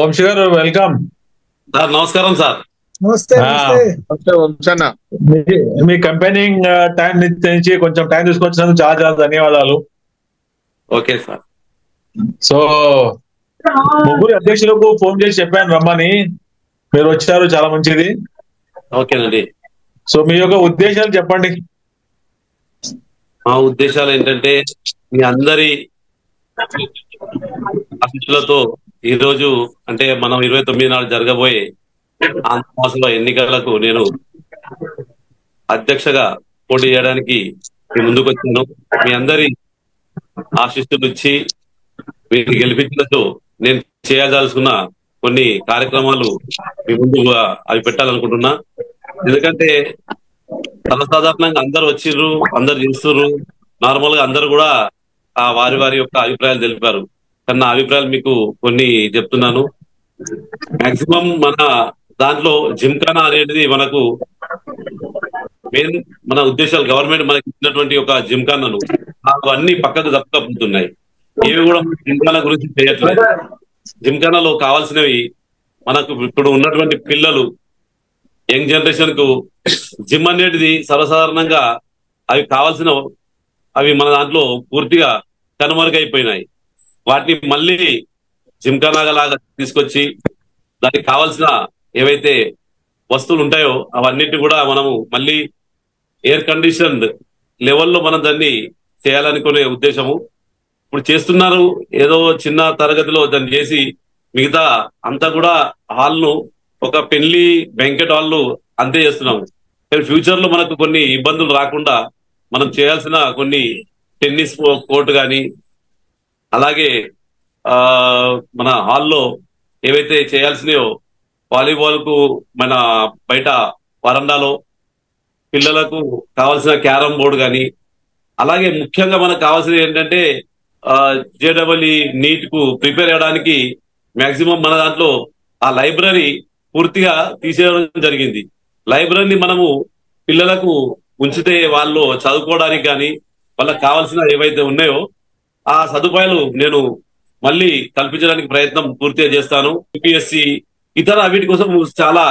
వంశీ గారు welcome. Sir నమస్కారం sir. నమస్తే వంశన్న. మీ కంపెనీంగ్ టైం నుంచి కొంచెం టైం తీసుకొచ్చినందుకు చాలా చాలా ధన్యవాదాలు. Okay sir. సో ముగ్గురు అధ్యక్షులకు ఫోన్ చేసి చెప్పాను రమ్మని, మీరు వచ్చారు, చాలా మంచిది. ఓకేనండి. సో మీ యొక్క ఉద్దేశాలు చెప్పండి. మా ఉద్దేశాలు ఏంటంటే మీ అందరి అతిథులతో ఈ రోజు అంటే మనం 29 నాడు జరగబోయే ఆంధ్రప్రదేశ్లో ఎన్నికలకు నేను అధ్యక్షగా పోటీ చేయడానికి మీ ముందుకు వచ్చాను. మీ అందరి ఆశీస్సులు ఇచ్చి వీరిని గెలిపించడంతో నేను చేయదలుచుకున్న కొన్ని కార్యక్రమాలు మీ ముందు అవి పెట్టాలనుకుంటున్నా. ఎందుకంటే సర్వసాధారణంగా అందరు వచ్చిర్రు, అందరు చేస్తుర్రు, నార్మల్ గా అందరు కూడా వారి వారి యొక్క అభిప్రాయాలు తెలిపారు. కానీ నా అభిప్రాయాలు మీకు కొన్ని చెప్తున్నాను. మాక్సిమం మన దాంట్లో జిమ్ఖానా అనేది మనకు మెయిన్ మన ఉద్దేశాలు గవర్నమెంట్ మనకి ఇచ్చినటువంటి ఒక జిమ్ఖానాను అన్ని పక్కకు తప్పుకపోతున్నాయి. ఏవి కూడా జిమ్ఖానా గురించి చేయట్లేదు. జిమ్ఖానాలో కావాల్సినవి మనకు ఇప్పుడు ఉన్నటువంటి పిల్లలు యంగ్ జనరేషన్ కు జిమ్ అనేది సర్వసాధారణంగా అవి కావాల్సిన అవి మన దాంట్లో పూర్తిగా కనుమరుగైపోయినాయి. వాటిని మళ్ళీ జిమ్ఖానా లాగా తీసుకొచ్చి దానికి కావాల్సిన ఏవైతే వస్తువులు ఉంటాయో అవన్నిటి కూడా మనము మళ్ళీ ఎయిర్ కండిషన్డ్ లెవెల్లో మనం దాన్ని చేయాలనుకునే ఉద్దేశము. ఇప్పుడు చేస్తున్నారు, ఏదో చిన్న తరగతిలో దాన్ని చేసి మిగతా అంతా కూడా హాల్ను ఒక పెళ్లి బ్యాంకెట్ హాల్ అంతే చేస్తున్నాము. కానీ ఫ్యూచర్ లో మనకు కొన్ని ఇబ్బందులు రాకుండా మనం చేయాల్సిన కొన్ని టెన్నిస్ కోర్టు కానీ అలాగే మన హాల్లో ఏవైతే చేయాల్సినాయో వాలీబాల్ కు మన బయట వరండాలో పిల్లలకు కావాల్సిన క్యారమ్ బోర్డు కానీ అలాగే ముఖ్యంగా మనకు కావాల్సినవి ఏంటంటే జేడబ్ల్యూ నీట్ కు ప్రిపేర్ అవ్వడానికి మాక్సిమం మన దాంట్లో ఆ లైబ్రరీ పూర్తిగా తీసేయడం జరిగింది. లైబ్రరీని మనము పిల్లలకు ఉంచితే వాళ్ళు చదువుకోవడానికి కానీ వాళ్ళకి కావాల్సిన ఏవైతే ఉన్నాయో ఆ సదుపాయాలు నేను మళ్ళీ కల్పించడానికి ప్రయత్నం పూర్తిగా చేస్తాను. యూపీఎస్సి ఇతర వీటి కోసం చాలా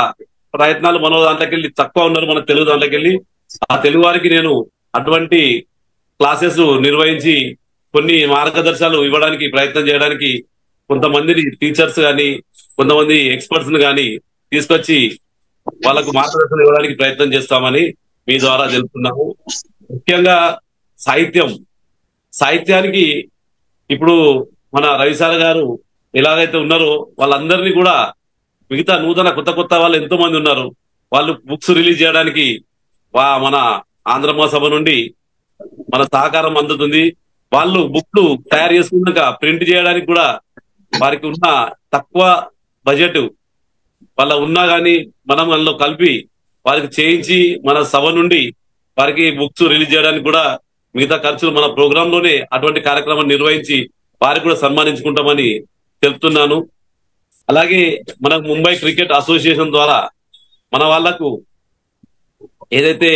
ప్రయత్నాలు మన దాంట్లోకి వెళ్ళి తక్కువ ఉన్నారు మన తెలుగు దాంట్లోకి వెళ్ళి ఆ తెలుగు వారికి నేను అటువంటి క్లాసెస్ నిర్వహించి కొన్ని మార్గదర్శకాలు ఇవ్వడానికి ప్రయత్నం చేయడానికి కొంతమందిని టీచర్స్ కానీ కొంతమంది ఎక్స్పర్ట్స్ కానీ తీసుకొచ్చి వాళ్ళకు మార్గదర్శనం ఇవ్వడానికి ప్రయత్నం చేస్తామని మీ ద్వారా తెలుపుతున్నాము. ముఖ్యంగా సాహిత్యానికి ఇప్పుడు మన రవిసార్ గారు ఎలాగైతే ఉన్నారో వాళ్ళందరినీ కూడా మిగతా నూతన కొత్త వాళ్ళు ఎంతో మంది ఉన్నారు. వాళ్ళు బుక్స్ రిలీజ్ చేయడానికి మన ఆంధ్ర మహాసభ నుండి మన సహకారం అందుతుంది. వాళ్ళు బుక్లు తయారు చేసుకున్నాక ప్రింట్ చేయడానికి కూడా వారికి ఉన్న తక్కువ బడ్జెట్ వాళ్ళ ఉన్నా కానీ మనం అందులో కలిపి వారికి చేయించి మన సభ నుండి వారికి బుక్స్ రిలీజ్ చేయడానికి కూడా మిగతా ఖర్చులు మన ప్రోగ్రామ్ లోనే అటువంటి కార్యక్రమం నిర్వహించి వారికి కూడా సన్మానించుకుంటామని తెలుపుతున్నాను. అలాగే మన ముంబై క్రికెట్ అసోసియేషన్ ద్వారా మన వాళ్లకు ఏదైతే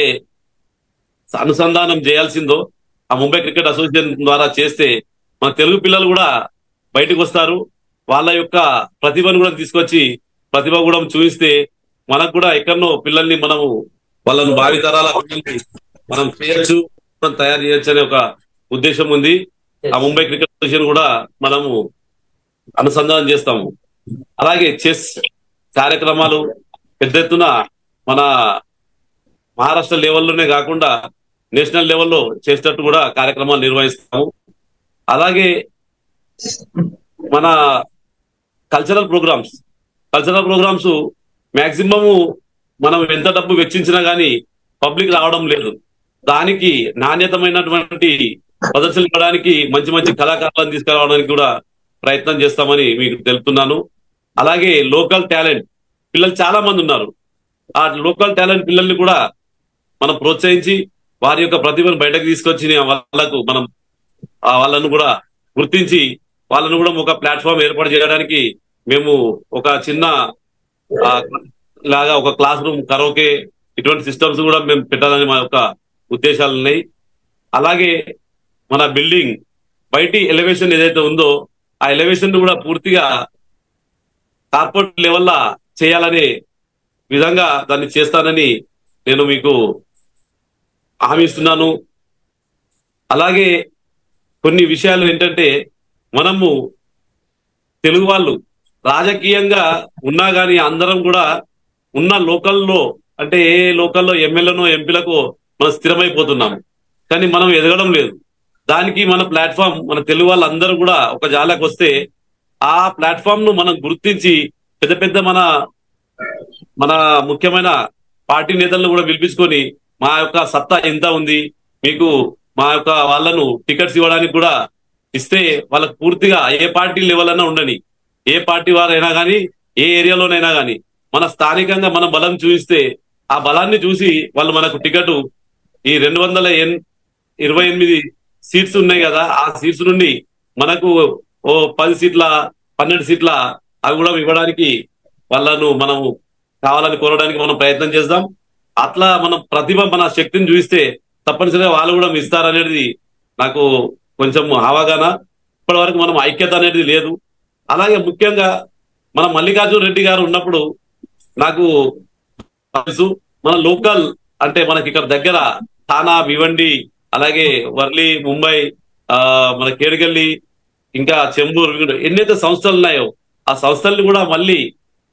అనుసంధానం చేయాల్సిందో ఆ ముంబై క్రికెట్ అసోసియేషన్ ద్వారా చేస్తే మన తెలుగు పిల్లలు కూడా బయటకు వస్తారు. వాళ్ళ యొక్క ప్రతిభను కూడా తీసుకొచ్చి ప్రతిభ కూడా చూపిస్తే మనకు కూడా ఎక్కడనో పిల్లల్ని మనము వాళ్ళను భావితరాల మనం చేయొచ్చు, మనం తయారు చేయొచ్చు అనే ఒక ఉద్దేశం ఉంది. ఆ ముంబై క్రికెట్ అసోసియేషన్ కూడా మనము అనుసంధానం చేస్తాము. అలాగే చెస్ కార్యక్రమాలు పెద్ద ఎత్తున మన మహారాష్ట్ర లెవెల్లోనే కాకుండా నేషనల్ లెవెల్లో చేసేటట్టు కూడా కార్యక్రమాలు నిర్వహిస్తాము. అలాగే మన కల్చరల్ ప్రోగ్రామ్స్ మాక్సిమము మనం ఎంత డబ్బు వెచ్చించినా గానీ పబ్లిక్ రావడం లేదు. దానికి నాణ్యతమైనటువంటి ప్రదర్శనలు ఇవ్వడానికి మంచి మంచి కళాకారులను తీసుకురావడానికి కూడా ప్రయత్నం చేస్తామని మీకు తెలుపుతున్నాను. అలాగే లోకల్ టాలెంట్ పిల్లలు చాలా మంది ఉన్నారు. ఆ లోకల్ టాలెంట్ పిల్లల్ని కూడా మనం ప్రోత్సహించి వారి యొక్క ప్రతిభను బయటకు తీసుకొచ్చి వాళ్ళను కూడా గుర్తించి వాళ్ళను కూడా ఒక ప్లాట్ఫామ్ ఏర్పాటు చేయడానికి మేము ఒక చిన్న లాగా ఒక క్లాస్ రూమ్ కరోకే ఇటువంటి సిస్టమ్స్ కూడా మేము పెట్టాలని మా యొక్క ఉద్దేశాలు ఉన్నాయి. అలాగే మన బిల్డింగ్ బయటి ఎలివేషన్ ఏదైతే ఉందో ఆ ఎలివేషన్ కూడా పూర్తిగా కార్పొరేట్ లెవెల్లా చేయాలనే విధంగా దాన్ని చేస్తానని నేను మీకు హామీ ఇస్తున్నాను. అలాగే కొన్ని విషయాలు ఏంటంటే, మనము తెలుగు వాళ్ళు రాజకీయంగా ఉన్నా కానీ అందరం కూడా ఉన్న లోకల్లో, అంటే ఏ లోకల్లో ఎమ్మెల్యేనో ఎంపీలకో మనం స్థిరమైపోతున్నాము, కానీ మనం ఎదగడం లేదు. దానికి మన ప్లాట్ఫామ్, మన తెలుగు వాళ్ళందరూ కూడా ఒక జాలకు వస్తే ఆ ప్లాట్ఫామ్ ను మనం గుర్తించి పెద్ద పెద్ద మన మన ముఖ్యమైన పార్టీ నేతలను కూడా పిలిపించుకొని మా యొక్క సత్తా ఎంత ఉంది, మీకు మా యొక్క వాళ్ళను టికెట్స్ ఇవ్వడానికి కూడా ఇస్తే వాళ్ళకు పూర్తిగా ఏ పార్టీ లెవెల్ అన్నా ఉండని, ఏ పార్టీ వారైనా కానీ, ఏ ఏరియాలోనైనా కానీ మన స్థానికంగా మన బలం చూపిస్తే ఆ బలాన్ని చూసి వాళ్ళు మనకు టికెట్ ఈ 228 సీట్స్ ఉన్నాయి కదా, ఆ సీట్స్ నుండి మనకు ఓ 10 సీట్ల 12 సీట్ల అవి కూడా ఇవ్వడానికి వాళ్ళను మనం కావాలని కోరడానికి మనం ప్రయత్నం చేద్దాం. అట్లా మనం ప్రతిభ, మన శక్తిని చూపిస్తే తప్పనిసరిగా వాళ్ళు కూడా ఇస్తారనేది నాకు కొంచెం అవగాహన. ఇప్పటి వరకు మనం ఐక్యత అనేది లేదు. అలాగే ముఖ్యంగా మన మల్లికార్జున రెడ్డి గారు ఉన్నప్పుడు నాకు తెలుసు, మన లోకల్ అంటే మనకి ఇక్కడ దగ్గర థానా, భివండి, అలాగే వర్లి, ముంబై, మన కేడిగల్లి, ఇంకా చెంబూరు, ఎన్నైతే సంస్థలు ఉన్నాయో ఆ సంస్థల్ని కూడా మళ్ళీ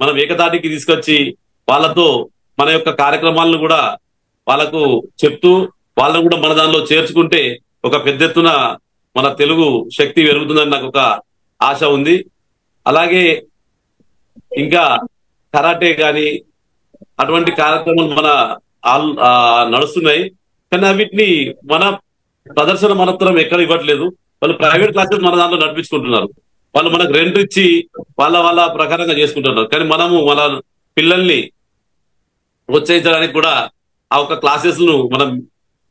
మనం ఏకతాటికి తీసుకొచ్చి వాళ్ళతో మన యొక్క కార్యక్రమాలను కూడా వాళ్ళకు చెప్తూ వాళ్ళను కూడా మన దానిలో చేర్చుకుంటే ఒక పెద్ద ఎత్తున మన తెలుగు శక్తి పెరుగుతుందని నాకు ఒక ఆశ ఉంది. అలాగే ఇంకా కరాటే కానీ అటువంటి కార్యక్రమాలు మన నడుస్తున్నాయి, కానీ వీటిని మన ప్రదర్శన మనత్రం ఎక్కడ ఇవ్వట్లేదు. వాళ్ళు ప్రైవేట్ క్లాసెస్ మన దాంట్లో నడిపించుకుంటున్నారు. వాళ్ళు మనకు రెంట్ ఇచ్చి వాళ్ళ ప్రకారంగా చేసుకుంటున్నారు. కానీ మనము మన పిల్లల్ని ప్రోత్సహించడానికి కూడా ఆ ఒక క్లాసెస్ ను మనం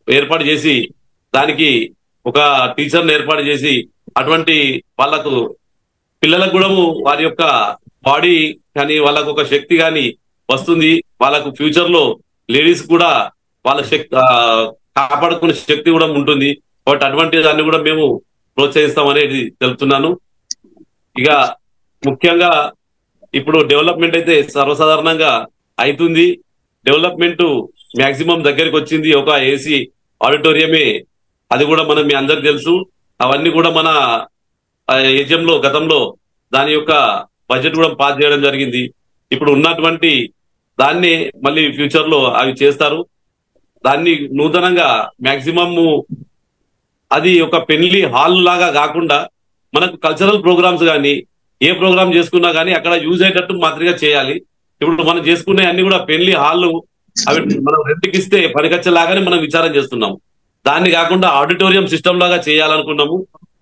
ఏర్పాటు చేసి, దానికి ఒక టీచర్ని ఏర్పాటు చేసి, అటువంటి వాళ్ళకు పిల్లలకు కూడా వారి యొక్క బాడీ కానీ వాళ్ళకు ఒక శక్తి కానీ వస్తుంది. వాళ్ళకు ఫ్యూచర్ లో లేడీస్ కూడా వాళ్ళ శక్తి కాపాడుకునే శక్తి కూడా ఉంటుంది. కాబట్టి అటువంటి దాన్ని కూడా మేము ప్రోత్సహిస్తామనేది తెలుపుతున్నాను. ఇక ముఖ్యంగా ఇప్పుడు డెవలప్మెంట్ అయితే సర్వసాధారణంగా అవుతుంది. డెవలప్మెంట్ మాక్సిమం దగ్గరికి వచ్చింది. ఒక ఏసీ ఆడిటోరియమే, అది కూడా మనం మీ అందరికి తెలుసు. అవన్నీ కూడా మన ఏజెంలో గతంలో దాని యొక్క బడ్జెట్ కూడా పాస్ చేయడం జరిగింది. ఇప్పుడు ఉన్నటువంటి దాన్ని మళ్ళీ ఫ్యూచర్ లో అవి చేస్తారు. దాన్ని నూతనంగా మాక్సిమం అది ఒక పెళ్లి హాల్ లాగా కాకుండా మనకు కల్చరల్ ప్రోగ్రామ్స్ కానీ ఏ ప్రోగ్రామ్ చేసుకున్నా కానీ అక్కడ యూజ్ అయ్యేటట్టు మాదిరిగా చేయాలి. ఇప్పుడు మనం చేసుకునే అన్ని కూడా పెళ్లి హాల్ అవి మనం రెంట్కి ఇస్తే పనికొచ్చేలాగానే మనం విచారం చేస్తున్నాం. దాన్ని కాకుండా ఆడిటోరియం సిస్టమ్ లాగా చేయాలనుకున్నాము.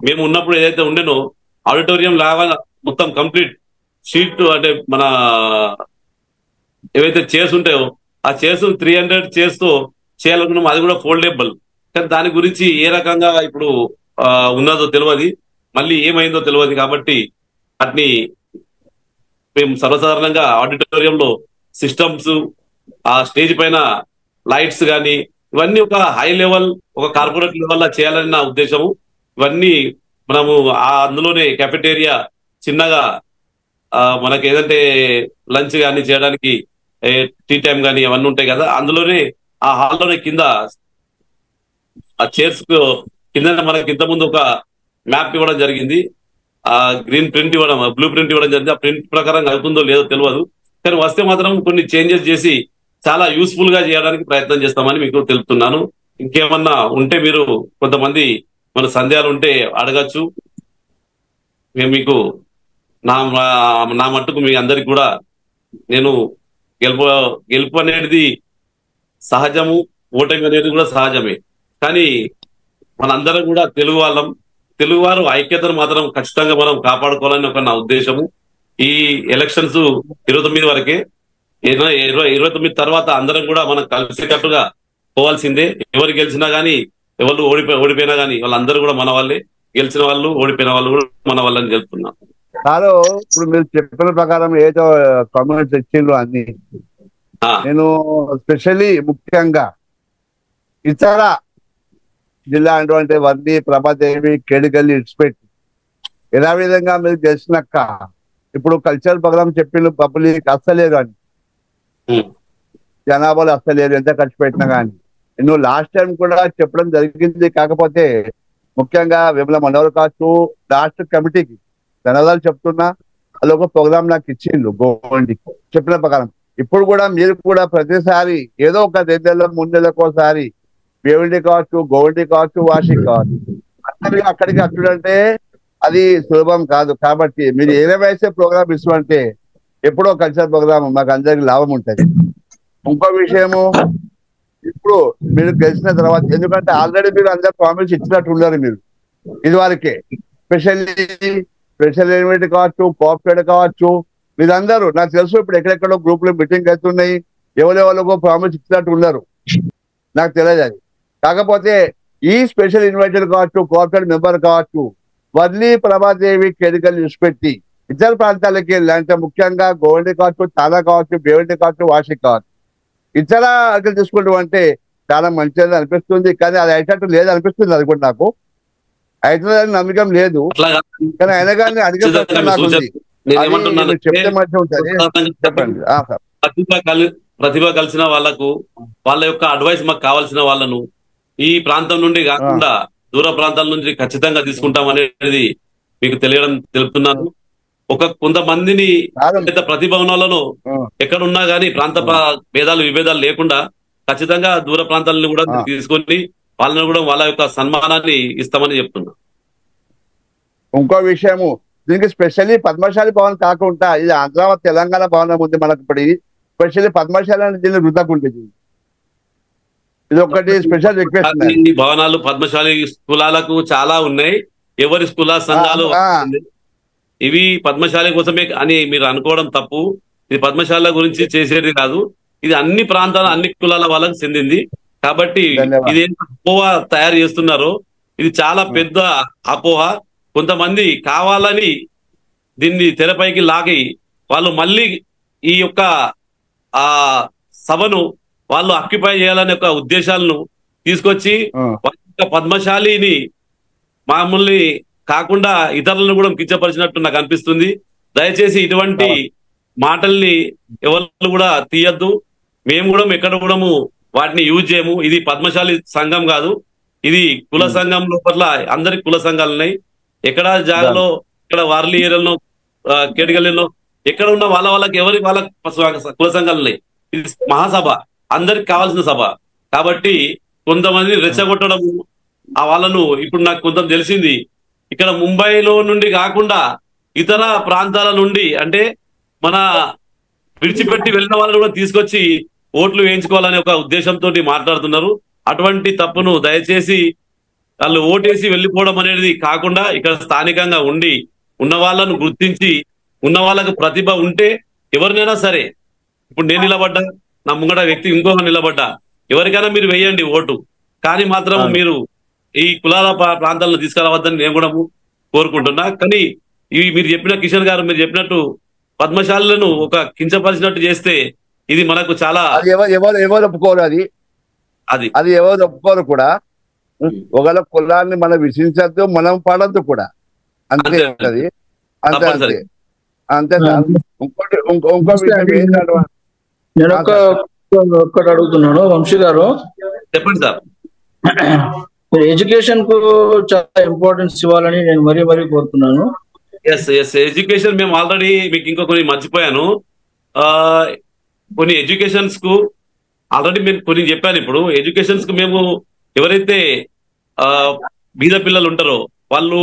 మేము ఉన్నప్పుడు ఏదైతే ఉండేనో ఆడిటోరియం లాగా మొత్తం కంప్లీట్ షీట్, అంటే మన ఏవైతే చైర్స్ ఉంటాయో ఆ చైర్స్ 300 చైర్స్ తో చేయాలనుకున్నాం. అది కూడా ఫోల్డబుల్. కానీ దాని గురించి ఏ రకంగా ఇప్పుడు ఉన్నదో తెలియదు, మళ్ళీ ఏమైందో తెలియదు. కాబట్టి వాటిని మేము సర్వసాధారణంగా ఆడిటోరియంలో సిస్టమ్స్, ఆ స్టేజ్ పైన లైట్స్ కానీ ఇవన్నీ ఒక హై లెవెల్, ఒక కార్పొరేట్ లెవెల్ లా చేయాలని నా ఉద్దేశము. ఇవన్నీ మనము అందులోనే కెఫెటేరియా చిన్నగా మనకి ఏదంటే లంచ్ కానీ చేయడానికి టీ టైం కానీ అవన్నీ ఉంటాయి కదా, అందులోనే ఆ హాల్లోనే కింద ఆ చైర్స్ కింద మనకి ఇంత ముందు ఒక మ్యాప్ ఇవ్వడం జరిగింది. ఆ గ్రీన్ ప్రింట్ ఇవ్వడం, బ్లూ ప్రింట్ ఇవ్వడం జరిగింది. ఆ ప్రింట్ ప్రకారం అవుతుందో లేదో తెలియదు, కానీ వస్తే మాత్రం కొన్ని చేంజెస్ చేసి చాలా యూస్ఫుల్ గా చేయడానికి ప్రయత్నం చేస్తామని మీకు తెలుపుతున్నాను. ఇంకేమన్నా ఉంటే మీరు కొంతమంది మన సందేహాలు ఉంటే అడగచ్చు. మేము మీకు నా మట్టుకు మీ అందరికి కూడా నేను గెలుపు అనేది సహజము, ఓటమి అనేది కూడా సహజమే. కానీ మనందరం కూడా తెలుగు వాళ్ళం. తెలుగువారు ఐక్యతను మాత్రం ఖచ్చితంగా మనం కాపాడుకోవాలని ఒక నా ఉద్దేశము. ఈ ఎలక్షన్స్ 29 వరకే. 29 తర్వాత అందరం కూడా మనం కలిసికట్టుగా పోవాల్సిందే. ఎవరు గెలిచినా గానీ, ఎవరు ఓడిపోయినా గానీ వాళ్ళందరూ కూడా మన వాళ్ళే. గెలిచిన వాళ్ళు, ఓడిపోయిన వాళ్ళు కూడా మన వాళ్ళని గెలుపుతున్నాం. సారు, ఇప్పుడు మీరు చెప్పిన ప్రకారం ఏదో కామెంట్స్ ఇచ్చిండ్రు అన్ని, నేను స్పెషల్లీ ముఖ్యంగా ఇతర జిల్లా అటువంటి వర్ది, ప్రభాదేవి, కేడిగల్లి ఇడిచిపెట్టి యథావిధంగా మీరు గెలిచినాక ఇప్పుడు కల్చరల్ ప్రోగ్రామ్ చెప్పిండు పబ్లిక్ అస్సలేరు అని, జనాభాలో అస్సలేరు ఎంత ఖర్చు పెట్టినా కానీ. నువ్వు లాస్ట్ టైం కూడా చెప్పడం జరిగింది. కాకపోతే ముఖ్యంగా విమల మనోహర్ కావచ్చు లాస్ట్ కమిటీకి ధన్యవాదాలు చెప్తున్నా. అది ఒక ప్రోగ్రామ్ నాకు ఇచ్చిండు గవర్నమెంట్ చెప్పిన ప్రకారం. ఇప్పుడు కూడా మీరు కూడా ప్రతిసారి ఏదో ఒక 2 నెలల 3 నెలలకు ఒకసారి బేవండి కావచ్చు, గోవండి కావచ్చు, వాషింగ్ కావచ్చు, అక్కడికి అచ్చుడంటే అది సులభం కాదు. కాబట్టి మీరు ఏ వయసే ప్రోగ్రామ్ ఇస్తుంటే ఎప్పుడో కల్చరల్ ప్రోగ్రామ్ మాకు అందరికి లాభం ఉంటుంది. ఇంకో విషయము, ఇప్పుడు మీరు గెలిచిన తర్వాత, ఎందుకంటే ఆల్రెడీ మీరు అందరు ప్రామిస్ ఇచ్చినట్టు ఉన్నారు మీరు ఇదివరకే. స్పెషల్ ఎలిమెంట్ కావచ్చు, కోఆపరేట్ కావచ్చు, మీరందరూ నాకు తెలుసు. ఇప్పుడు ఎక్కడెక్కడో గ్రూపులు మీటింగ్ అవుతున్నాయి, ఎవరెవరికో ప్రామిస్ ఇచ్చినట్టు ఉన్నారు, నాకు తెలియదు అది. కాకపోతే ఈ స్పెషల్ ఇన్వైటెడ్ కావచ్చు, కోఆపరేట్ మెంబర్ కావచ్చు, వర్లీ ప్రభాదేవి కేడికల్ నిష్పెట్టి ఇతర ప్రాంతాలకి వెళ్ళి, అంటే ముఖ్యంగా గోవండి కావచ్చు, తానా కావచ్చు, బేవండి కావచ్చు, వాషిక్ కావచ్చు, ఇతర అక్కడ తీసుకుంటూ అంటే చాలా మంచిది అనిపిస్తుంది. కానీ అది అయ్యేటట్టు లేదు అనిపిస్తుంది. అది కూడా నాకు అవుతుందని నమ్మకం లేదు. కానీ అయినా కానీ అడిగే చెప్తే మంచిగా ఉంటుంది. చెప్పండి. ప్రతిభ కలిసిన వాళ్ళకు వాళ్ళ యొక్క అడ్వైస్ మాకు కావాల్సిన వాళ్ళను ఈ ప్రాంతం నుండి కాకుండా దూర ప్రాంతాల నుంచి ఖచ్చితంగా తీసుకుంటాం అనేది మీకు తెలుపుతున్నాను. కొంతమందిని ప్రతిభవనాలను ఎక్కడున్నా గానీ ప్రాంత విభేదాలు లేకుండా ఖచ్చితంగా దూర ప్రాంతాలను కూడా తీసుకొని వాళ్ళని కూడా వాళ్ళ యొక్క సన్మానాన్ని ఇస్తామని చెప్తున్నా. ఇంకో విషయము, దీనికి స్పెషల్లీ పద్మశాలి భవన్ కాకుండా ఇది ఆంధ్ర తెలంగాణ భవనం ఉంది మనకు. ఇప్పుడు స్పెషల్లీ పద్మశాలి అనేది దీన్ని వృద్ధకుంటుంది. ఇది ఒకటి స్పెషల్ రిక్వెస్ట్. భవనాలు పద్మశాలి స్కూలాలకు చాలా ఉన్నాయి. ఎవరి స్కూల సంఘాలు ఇవి పద్మశాలి కోసమే అని మీరు అనుకోవడం తప్పు. ఇది పద్మశాల గురించి చేసేది కాదు. ఇది అన్ని ప్రాంతాల అన్ని కులాల వాళ్ళకు చెందింది. కాబట్టి ఇది అపోహ తయారు చేస్తున్నారో ఇది చాలా పెద్ద అపోహ. కొంతమంది కావాలని దీన్ని తెరపైకి లాగి వాళ్ళు మళ్ళీ ఈ యొక్క సభను వాళ్ళు ఆక్యుపై చేయాలనే ఒక ఉద్దేశాలను తీసుకొచ్చి పద్మశాలిని మామూలు కాకుండా ఇతరులను కూడా కించపరిచినట్టు నాకు అనిపిస్తుంది. దయచేసి ఇటువంటి మాటల్ని ఎవరు కూడా తీయద్దు. మేము కూడా ఎక్కడ కూడా వాటిని యూజ్ చేయము. ఇది పద్మశాలి సంఘం కాదు, ఇది కుల సంఘం లోపల అందరి కుల సంఘాలు ఉన్నాయి. ఎక్కడ జాగాలో ఇక్కడ వార్లీ ఏరియాలో కేటగిరీలో ఎక్కడ ఉన్న వాళ్ళకి ఎవరికి వాళ్ళ కుల సంఘాలు ఉన్నాయి. ఇది మహాసభ, అందరికి కావాల్సిన సభ. కాబట్టి కొంతమంది రెచ్చగొట్టడము వాళ్ళను ఇప్పుడు నాకు కొంత తెలిసింది. ఇక్కడ ముంబైలో నుండి కాకుండా ఇతర ప్రాంతాల నుండి అంటే మన విడిచిపెట్టి వెళ్ళిన వాళ్ళని కూడా తీసుకొచ్చి ఓట్లు వేయించుకోవాలనే ఒక ఉద్దేశంతో మాట్లాడుతున్నారు. అటువంటి తప్పును దయచేసి వాళ్ళు ఓటేసి వెళ్ళిపోవడం అనేది కాకుండా ఇక్కడ స్థానికంగా ఉండి ఉన్న వాళ్ళను గుర్తించి ఉన్న వాళ్ళకు ప్రతిభ ఉంటే ఎవరినైనా సరే, ఇప్పుడు నేను నిలబడ్డా, నా ముంగడ వ్యక్తి ఇంకొక నిలబడ్డా, ఎవరికైనా మీరు వేయండి ఓటు. కానీ మాత్రం మీరు ఈ కులాల ప్రాంతాలను తీసుకురావద్దని నేను కూడా కోరుకుంటున్నా. కానీ ఇవి మీరు చెప్పిన కిషన్ గారు మీరు చెప్పినట్టు పద్మశాలను ఒక కించపరిచినట్టు చేస్తే ఇది మనకు చాలా ఎవరు ఒప్పుకోరు. అది ఎవరు ఒప్పుకోరు కూడా. ఒకవేళ కులాన్ని మనం విసించద్దు, మనం పడద్దు కూడా. అంతే అది. అంతే అంతే అంతే సార్. ఇంకో విషయం ఏంటంటే నేను ఒక్కటి అడుగుతున్నాను వంశీ గారు, చెప్పండి సార్. ఎడ్యుకేషన్ కు చాలా ఇంపార్టెన్స్ ఇవ్వాలని నేను మరీ కోరుతున్నాను. ఎడ్యుకేషన్ మేము ఆల్రెడీ మీకు ఇంకో కొన్ని మర్చిపోయాను. కొన్ని ఎడ్యుకేషన్స్ కు ఆల్రెడీ మేము కొన్ని చెప్పాను. ఇప్పుడు ఎడ్యుకేషన్స్ కు మేము ఎవరైతే బీద పిల్లలు ఉంటారో వాళ్ళు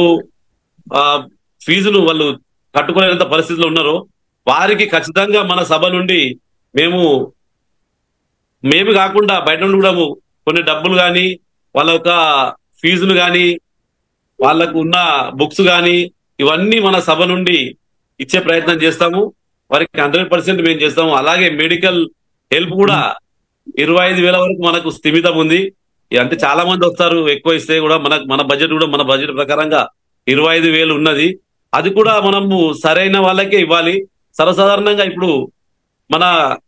ఫీజును వాళ్ళు కట్టుకునేంత పరిస్థితిలో ఉన్నారో వారికి ఖచ్చితంగా మన సభ నుండి మేము కాకుండా బయట నుండి కూడా కొన్ని డబ్బులు కానీ వాళ్ళ యొక్క ఫీజును కానీ వాళ్ళకు ఉన్న బుక్స్ కానీ ఇవన్నీ మన సభ నుండి ఇచ్చే ప్రయత్నం చేస్తాము. వారికి 100% మేము చేస్తాము. అలాగే మెడికల్ హెల్ప్ కూడా 25,000 వరకు మనకు స్థిమితం ఉంది. అంటే చాలా మంది వస్తారు, ఎక్కువ ఇస్తే కూడా మన బడ్జెట్ ప్రకారంగా 25,000 ఉన్నది. అది కూడా మనము సరైన వాళ్ళకే ఇవ్వాలి. సర్వసాధారణంగా ఇప్పుడు మన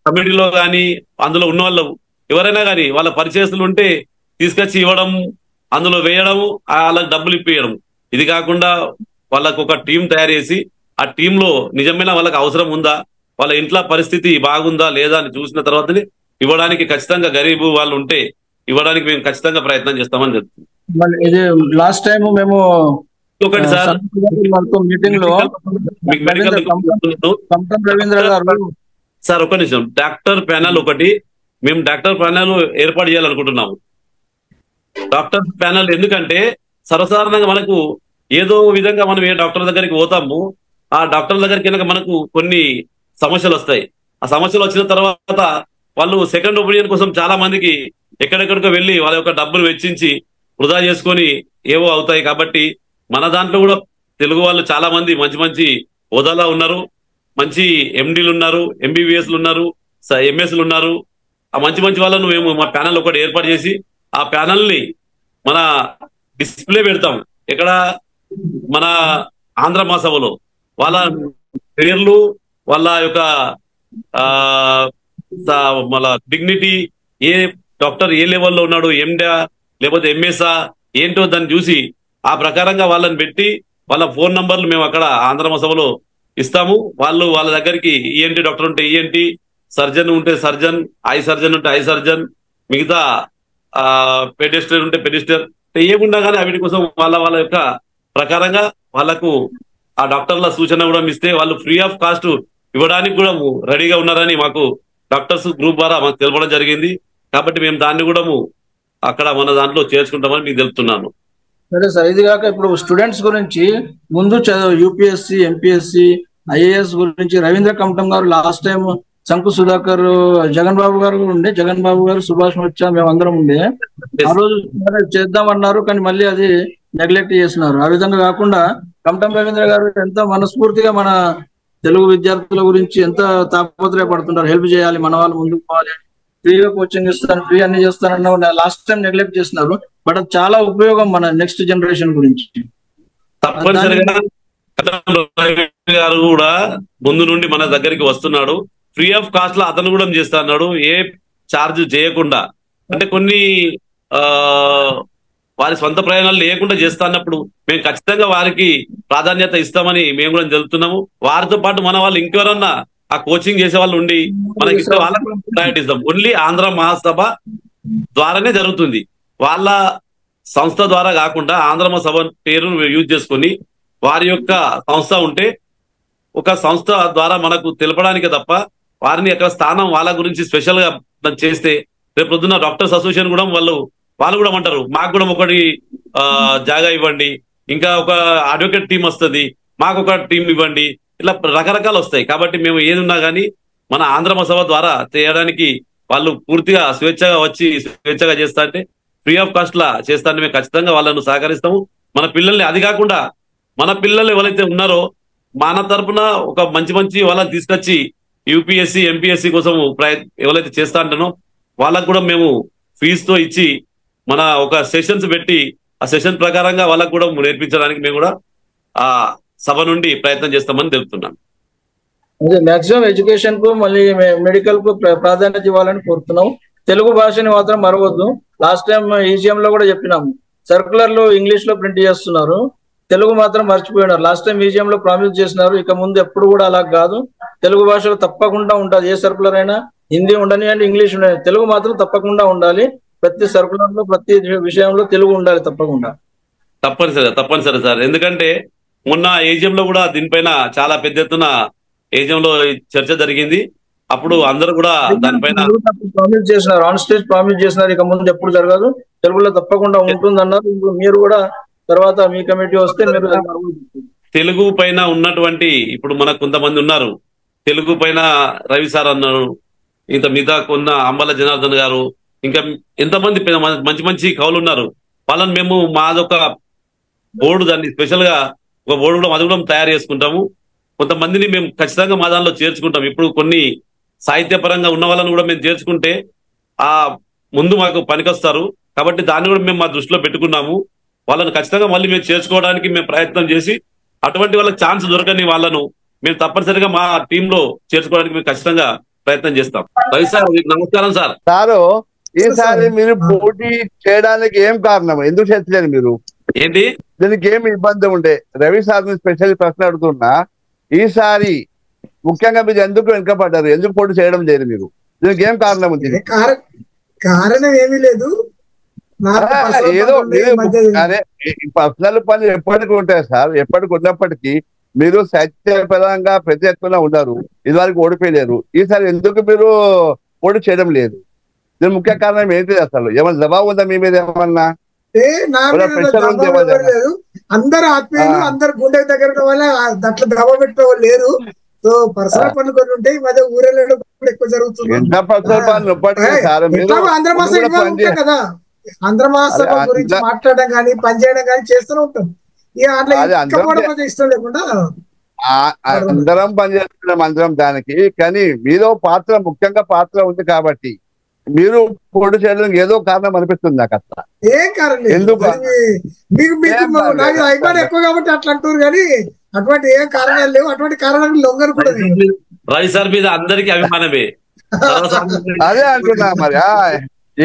కమిటీలో కానీ అందులో ఉన్న వాళ్ళు ఎవరైనా కానీ వాళ్ళ పరిచయస్తులు ఉంటే తీసుకొచ్చి ఇవ్వడం, అందులో వేయడం, వాళ్ళకి డబ్బులు ఇప్పియడం. ఇది కాకుండా వాళ్ళకు ఒక టీం తయారు చేసి ఆ టీంలో నిజమైన వాళ్ళకి అవసరం ఉందా, వాళ్ళ ఇంట్లో పరిస్థితి బాగుందా లేదా అని చూసిన తర్వాతనే ఇవ్వడానికి ఖచ్చితంగా గరీబు వాళ్ళు ఉంటే ఇవ్వడానికి మేము ఖచ్చితంగా ప్రయత్నం చేస్తామని చెప్తున్నాం. మళ్ళీ ఇది లాస్ట్ టైం మేము ఒకటి సార్, మీటింగ్ లో మీకు మెడికల్ కంటం రవీంద్ర గారు సార్ ఒక నిమిషం, డాక్టర్ ప్యానల్ ఒకటి మేము డాక్టర్ ప్యానల్ ఏర్పాటు చేయాలనుకుంటున్నాము. డాక్టర్ ప్యానల్ ఎందుకంటే సర్వసాధారణంగా మనకు ఏదో విధంగా మనం ఏ డాక్టర్ దగ్గరికి పోతాము, ఆ డాక్టర్ దగ్గరికి కనుక మనకు కొన్ని సమస్యలు వస్తాయి. ఆ సమస్యలు వచ్చిన తర్వాత వాళ్ళు సెకండ్ ఒపీనియన్ కోసం చాలా మందికి ఎక్కడెక్కడికో వెళ్ళి వాళ్ళ యొక్క డబ్బులు వెచ్చించి వృధా చేసుకొని ఏవో అవుతాయి. కాబట్టి మన దాంట్లో కూడా తెలుగు వాళ్ళు చాలా మంది మంచి మంచి హోదాలో ఉన్నారు, మంచి ఎండీలు ఉన్నారు, ఎంబీబీఎస్లు ఉన్నారు, ఎంఎస్లు ఉన్నారు. ఆ మంచి మంచి వాళ్ళను మేము మా ప్యానల్ ఒకటి ఏర్పాటు చేసి ఆ ప్యానల్ ని మన డిస్ప్లే పెడతాం. ఇక్కడ మన ఆంధ్ర మహాసభలో వాళ్ళ పేర్లు, వాళ్ళ యొక్క వాళ్ళ డిగ్నిటీ, ఏ డాక్టర్ ఏ లెవెల్లో ఉన్నాడు, ఎండా లేకపోతే ఎంఎస్ఆ ఏంటో దాన్ని చూసి ఆ ప్రకారంగా వాళ్ళని పెట్టి వాళ్ళ ఫోన్ నంబర్లు మేము అక్కడ ఆంధ్ర మహాసభలో ఇస్తాము. వాళ్ళు వాళ్ళ దగ్గరికి ఈఎన్టీ డాక్టర్ ఉంటే ఈఎన్టీ, సర్జన్ ఉంటే సర్జన్, ఐ సర్జన్ ఉంటే ఐ సర్జన్, మిగతా పెడిస్టర్ ఉంటే పెడిస్టర్, ఏమున్నా కానీ వీటి కోసం వాళ్ళ వాళ్ళ యొక్క ప్రకారంగా వాళ్ళకు ఆ డాక్టర్ల సూచన కూడా ఇస్తే వాళ్ళు ఫ్రీ ఆఫ్ కాస్ట్ ఇవ్వడానికి కూడా రెడీగా ఉన్నారని మాకు డాక్టర్స్ గ్రూప్ ద్వారా మాకు తెలపడం జరిగింది. కాబట్టి మేము దాన్ని కూడా అక్కడ మన దాంట్లో చేర్చుకుంటామని మీకు తెలుపుతున్నాను. సరే సార్, ఇది కాక ఇప్పుడు స్టూడెంట్స్ గురించి ముందు చదువు యూపీఎస్సీ, ఎంపీఎస్సీ, ఐఏఎస్ గురించి రవీంద్ర కంఠం గారు లాస్ట్ టైం, శంకు సుధాకర్, జగన్ బాబు గారు ఉండే, జగన్ బాబు గారు, సుభాష్ వచ్చా, మేము అందరం ఉండే. ఆ రోజు చేద్దామన్నారు కానీ మళ్ళీ అది నెగ్లెక్ట్ చేసినారు. ఆ విధంగా కాకుండా కంఠం రవీంద్ర గారు ఎంతో మనస్ఫూర్తిగా మన తెలుగు విద్యార్థుల గురించి ఎంత తాపత్రయపడుతున్నారు, హెల్ప్ చేయాలి, మన వాళ్ళు ముందుకు పోవాలి, ఫ్రీగా కోచింగ్ ఇస్తాను, ఫ్రీ అన్ని చేస్తానన్న లాస్ట్ టైం నెగ్లెక్ట్ చేస్తున్నారు. బట్ అది చాలా ఉపయోగం మన నెక్స్ట్ జనరేషన్ గురించి. తప్పనిసరిగా గారు కూడా ముందు నుండి మన దగ్గరికి వస్తున్నాడు, ఫ్రీ ఆఫ్ కాస్ట్ లో అతను కూడా చేస్తున్నాడు, ఏ ఛార్జ్ చేయకుండా. అంటే కొన్ని వారి సొంత ప్రయాణాలు లేకుండా చేస్తున్నప్పుడు మేము ఖచ్చితంగా వారికి ప్రాధాన్యత ఇస్తామని మేము కూడా తెలుపుతున్నాము. వారితో పాటు మన వాళ్ళు ఇంకెవరన్నా ఆ కోచింగ్ చేసే వాళ్ళు ఉండి మనకి ఇస్తే వాళ్ళకు ప్రయారిటీ ఇస్తాం. ఓన్లీ ఆంధ్ర మహాసభ ద్వారానే జరుగుతుంది, వాళ్ళ సంస్థ ద్వారా కాకుండా ఆంధ్ర మహాసభ పేరు యూజ్ చేసుకొని వారి యొక్క సంస్థ ఉంటే ఒక సంస్థ ద్వారా మనకు తెలపడానికే తప్ప వారిని ఎక్కడ స్థానం వాళ్ళ గురించి స్పెషల్ గా చేస్తే రేపు పొద్దున్న డాక్టర్స్ అసోసియేషన్ కూడా వాళ్ళు కూడా అంటారు, మాకు కూడా ఒకటి జాగా ఇవ్వండి, ఇంకా ఒక అడ్వకేట్ టీం వస్తుంది, మాకు ఒక టీం ఇవ్వండి, ఇట్లా రకరకాలు వస్తాయి. కాబట్టి మేము ఏది ఉన్నా కానీ మన ఆంధ్ర మహాసభ ద్వారా చేయడానికి వాళ్ళు పూర్తిగా స్వేచ్ఛగా వచ్చి స్వేచ్ఛగా చేస్తా అంటే ఫ్రీ ఆఫ్ కాస్ట్ లా చేస్తా అంటే మేము ఖచ్చితంగా వాళ్ళను సహకరిస్తాము. మన పిల్లల్ని, అది కాకుండా మన పిల్లలు ఎవరైతే ఉన్నారో మన తరఫున ఒక మంచి మంచి వాళ్ళని తీసుకొచ్చి యూపీఎస్సీ, ఎంపీఎస్సీ కోసం ఎవరైతే చేస్తా అంటానో వాళ్ళకు కూడా మేము ఫీజుతో ఇచ్చి మన ఒక సెషన్స్ పెట్టి ఆ సెషన్ ప్రకారంగా వాళ్ళకు కూడా నేర్పించడానికి మేము కూడా ఆ సభ నుండి ప్రయత్నం చేస్తామని తెలుపుతున్నాను. అదే మాక్సిమం ఎడ్యుకేషన్ కు మళ్ళీ మెడికల్ కు ప్రాధాన్యత ఇవ్వాలని కోరుతున్నాం. తెలుగు భాషని మాత్రం మరవద్దు. లాస్ట్ టైం ఈజీఎం లో కూడా చెప్పినాము, సర్కులర్లు ఇంగ్లీష్ లో ప్రింట్ చేస్తున్నారు, తెలుగు మాత్రం మర్చిపోయినారు. లాస్ట్ టైం మ్యూజియం లో ప్రామిస్ చేసినారు, ఇక ముందు ఎప్పుడు కూడా అలా కాదు, తెలుగు భాషలో తప్పకుండా ఉంటుంది. ఏ సర్కులర్ అయినా హిందీ ఉండని అంటే ఇంగ్లీష్ ఉండని, తెలుగు మాత్రం తప్పకుండా ఉండాలి. ప్రతి సర్కులర్ లో ప్రతి విషయంలో తెలుగు ఉండాలి తప్పకుండా. తప్పనిసరి సార్. ఎందుకంటే మొన్న ఏజిఎం లో కూడా దీనిపైన చాలా పెద్ద ఎత్తున ఏజిఎం లో చర్చ జరిగింది. అప్పుడు అందరూ కూడా దానిపైన ప్రామిస్ చేసినారు, ఆన్ స్టేజ్ ప్రామిస్ చేసినారు, ఇక ముందు ఎప్పుడు జరగదు, తెలుగులో తప్పకుండా ఉంటుంది అన్నారు. మీరు కూడా తర్వాత మీ కమిటీ వస్తే మీరు తెలుగు పైన ఉన్నటువంటి, ఇప్పుడు మనకు కొంతమంది ఉన్నారు తెలుగు పైన, రవి సార్ అన్నారు, ఇంత మిగతా కొన్న అంబల జనార్దన్ గారు, ఇంకా ఎంతమంది మంచి మంచి కవులు ఉన్నారు. వాళ్ళని మేము మాదొక బోర్డు, దాన్ని స్పెషల్ గా ఒక బోర్డు కూడా అది కూడా తయారు చేసుకుంటాము. కొంతమందిని మేము ఖచ్చితంగా మా దానిలో చేర్చుకుంటాం. ఇప్పుడు కొన్ని సాహిత్యపరంగా ఉన్న వాళ్ళని కూడా మేము చేర్చుకుంటే ఆ ముందు మాకు పనికొస్తారు. కాబట్టి దాన్ని కూడా మేము మా దృష్టిలో పెట్టుకున్నాము. వాళ్ళని ఖచ్చితంగా మళ్ళీ మేము చేర్చుకోవడానికి మేము ప్రయత్నం చేసి అటువంటి వాళ్ళకి ఛాన్స్ దొరకని వాళ్ళను మేము తప్పనిసరిగా మా టీంలో చేర్చుకోవడానికి మేము ఖచ్చితంగా ప్రయత్నం చేస్తాం. రవి సార్, నమస్కారం సార్. సారు, ఈసారి మీరు పోటీ చేయడానికి ఏం కారణం, ఎందుకు చేర్చలేదు మీరు? ఏంటి దీనికి ఏమి ఇబ్బంది ఉండే? రవి సార్ స్పెషల్ ప్రశ్న అడుగుతున్నా, ఈసారి ముఖ్యంగా మీరు ఎందుకు వెనుకబడ్డారు, ఎందుకు పోటీ చేయడం లేదు మీరు, దీనికి ఏం కారణం ఉంది? కారణం ఏమీ లేదు. ఏదో అదే పర్సనల్ పనులు ఎప్పటికీ ఉంటాయి సార్. ఎప్పటికి ఉన్నప్పటికీ మీరు సత్యపరంగా ప్రతి ఎత్తున ఉన్నారు, ఇదివరకు ఓడిపోయలేరు. ఈసారి ఎందుకు మీరు పోటీ చేయడం లేదు? దీని ముఖ్య కారణం ఏంటి? అసలు ఏమైనా జవాబు ఉందా మీ మీద? ఏమన్నా లేదు. అందరు ఆత్మీయులు, అందరు గుండె దగ్గర వల్ల అట్లా దబా పెట్టే వాళ్ళు లేరు. సో పర్సనల్ పనులు కొన్ని ఉంటాయి. ఈ మధ్య ఊరెళ్ళడం ఎక్కువ జరుగుతుంది. ఆంధ్రమాస ఉంటాం కదా, ఆంధ్రమాస గురించి మాట్లాడడం కానీ పని చేయడం కానీ చేస్తూనే ఉంటాం. ఇక ఇష్టం లేకుండా అందరం పనిచేస్తున్నాం, అందరం దానికి. కానీ మీలో పాత్ర, ముఖ్యంగా పాత్ర ఉంది కాబట్టి మీరు పోటీ చేయడం ఏదో కారణం అనిపిస్తుంది నాకు. అట్లా ఏం కారణం ఎందుకు? నాకు అభిమానం ఎక్కువ కాబట్టి అట్లా అంటారు, కానీ అటువంటి ఏం కారణాలు లేవు. అటువంటి కారణాలు లొంగరు కూడా రవి సార్ మీద అందరికీ అభిమానమే. అదే అంటున్నా మరి.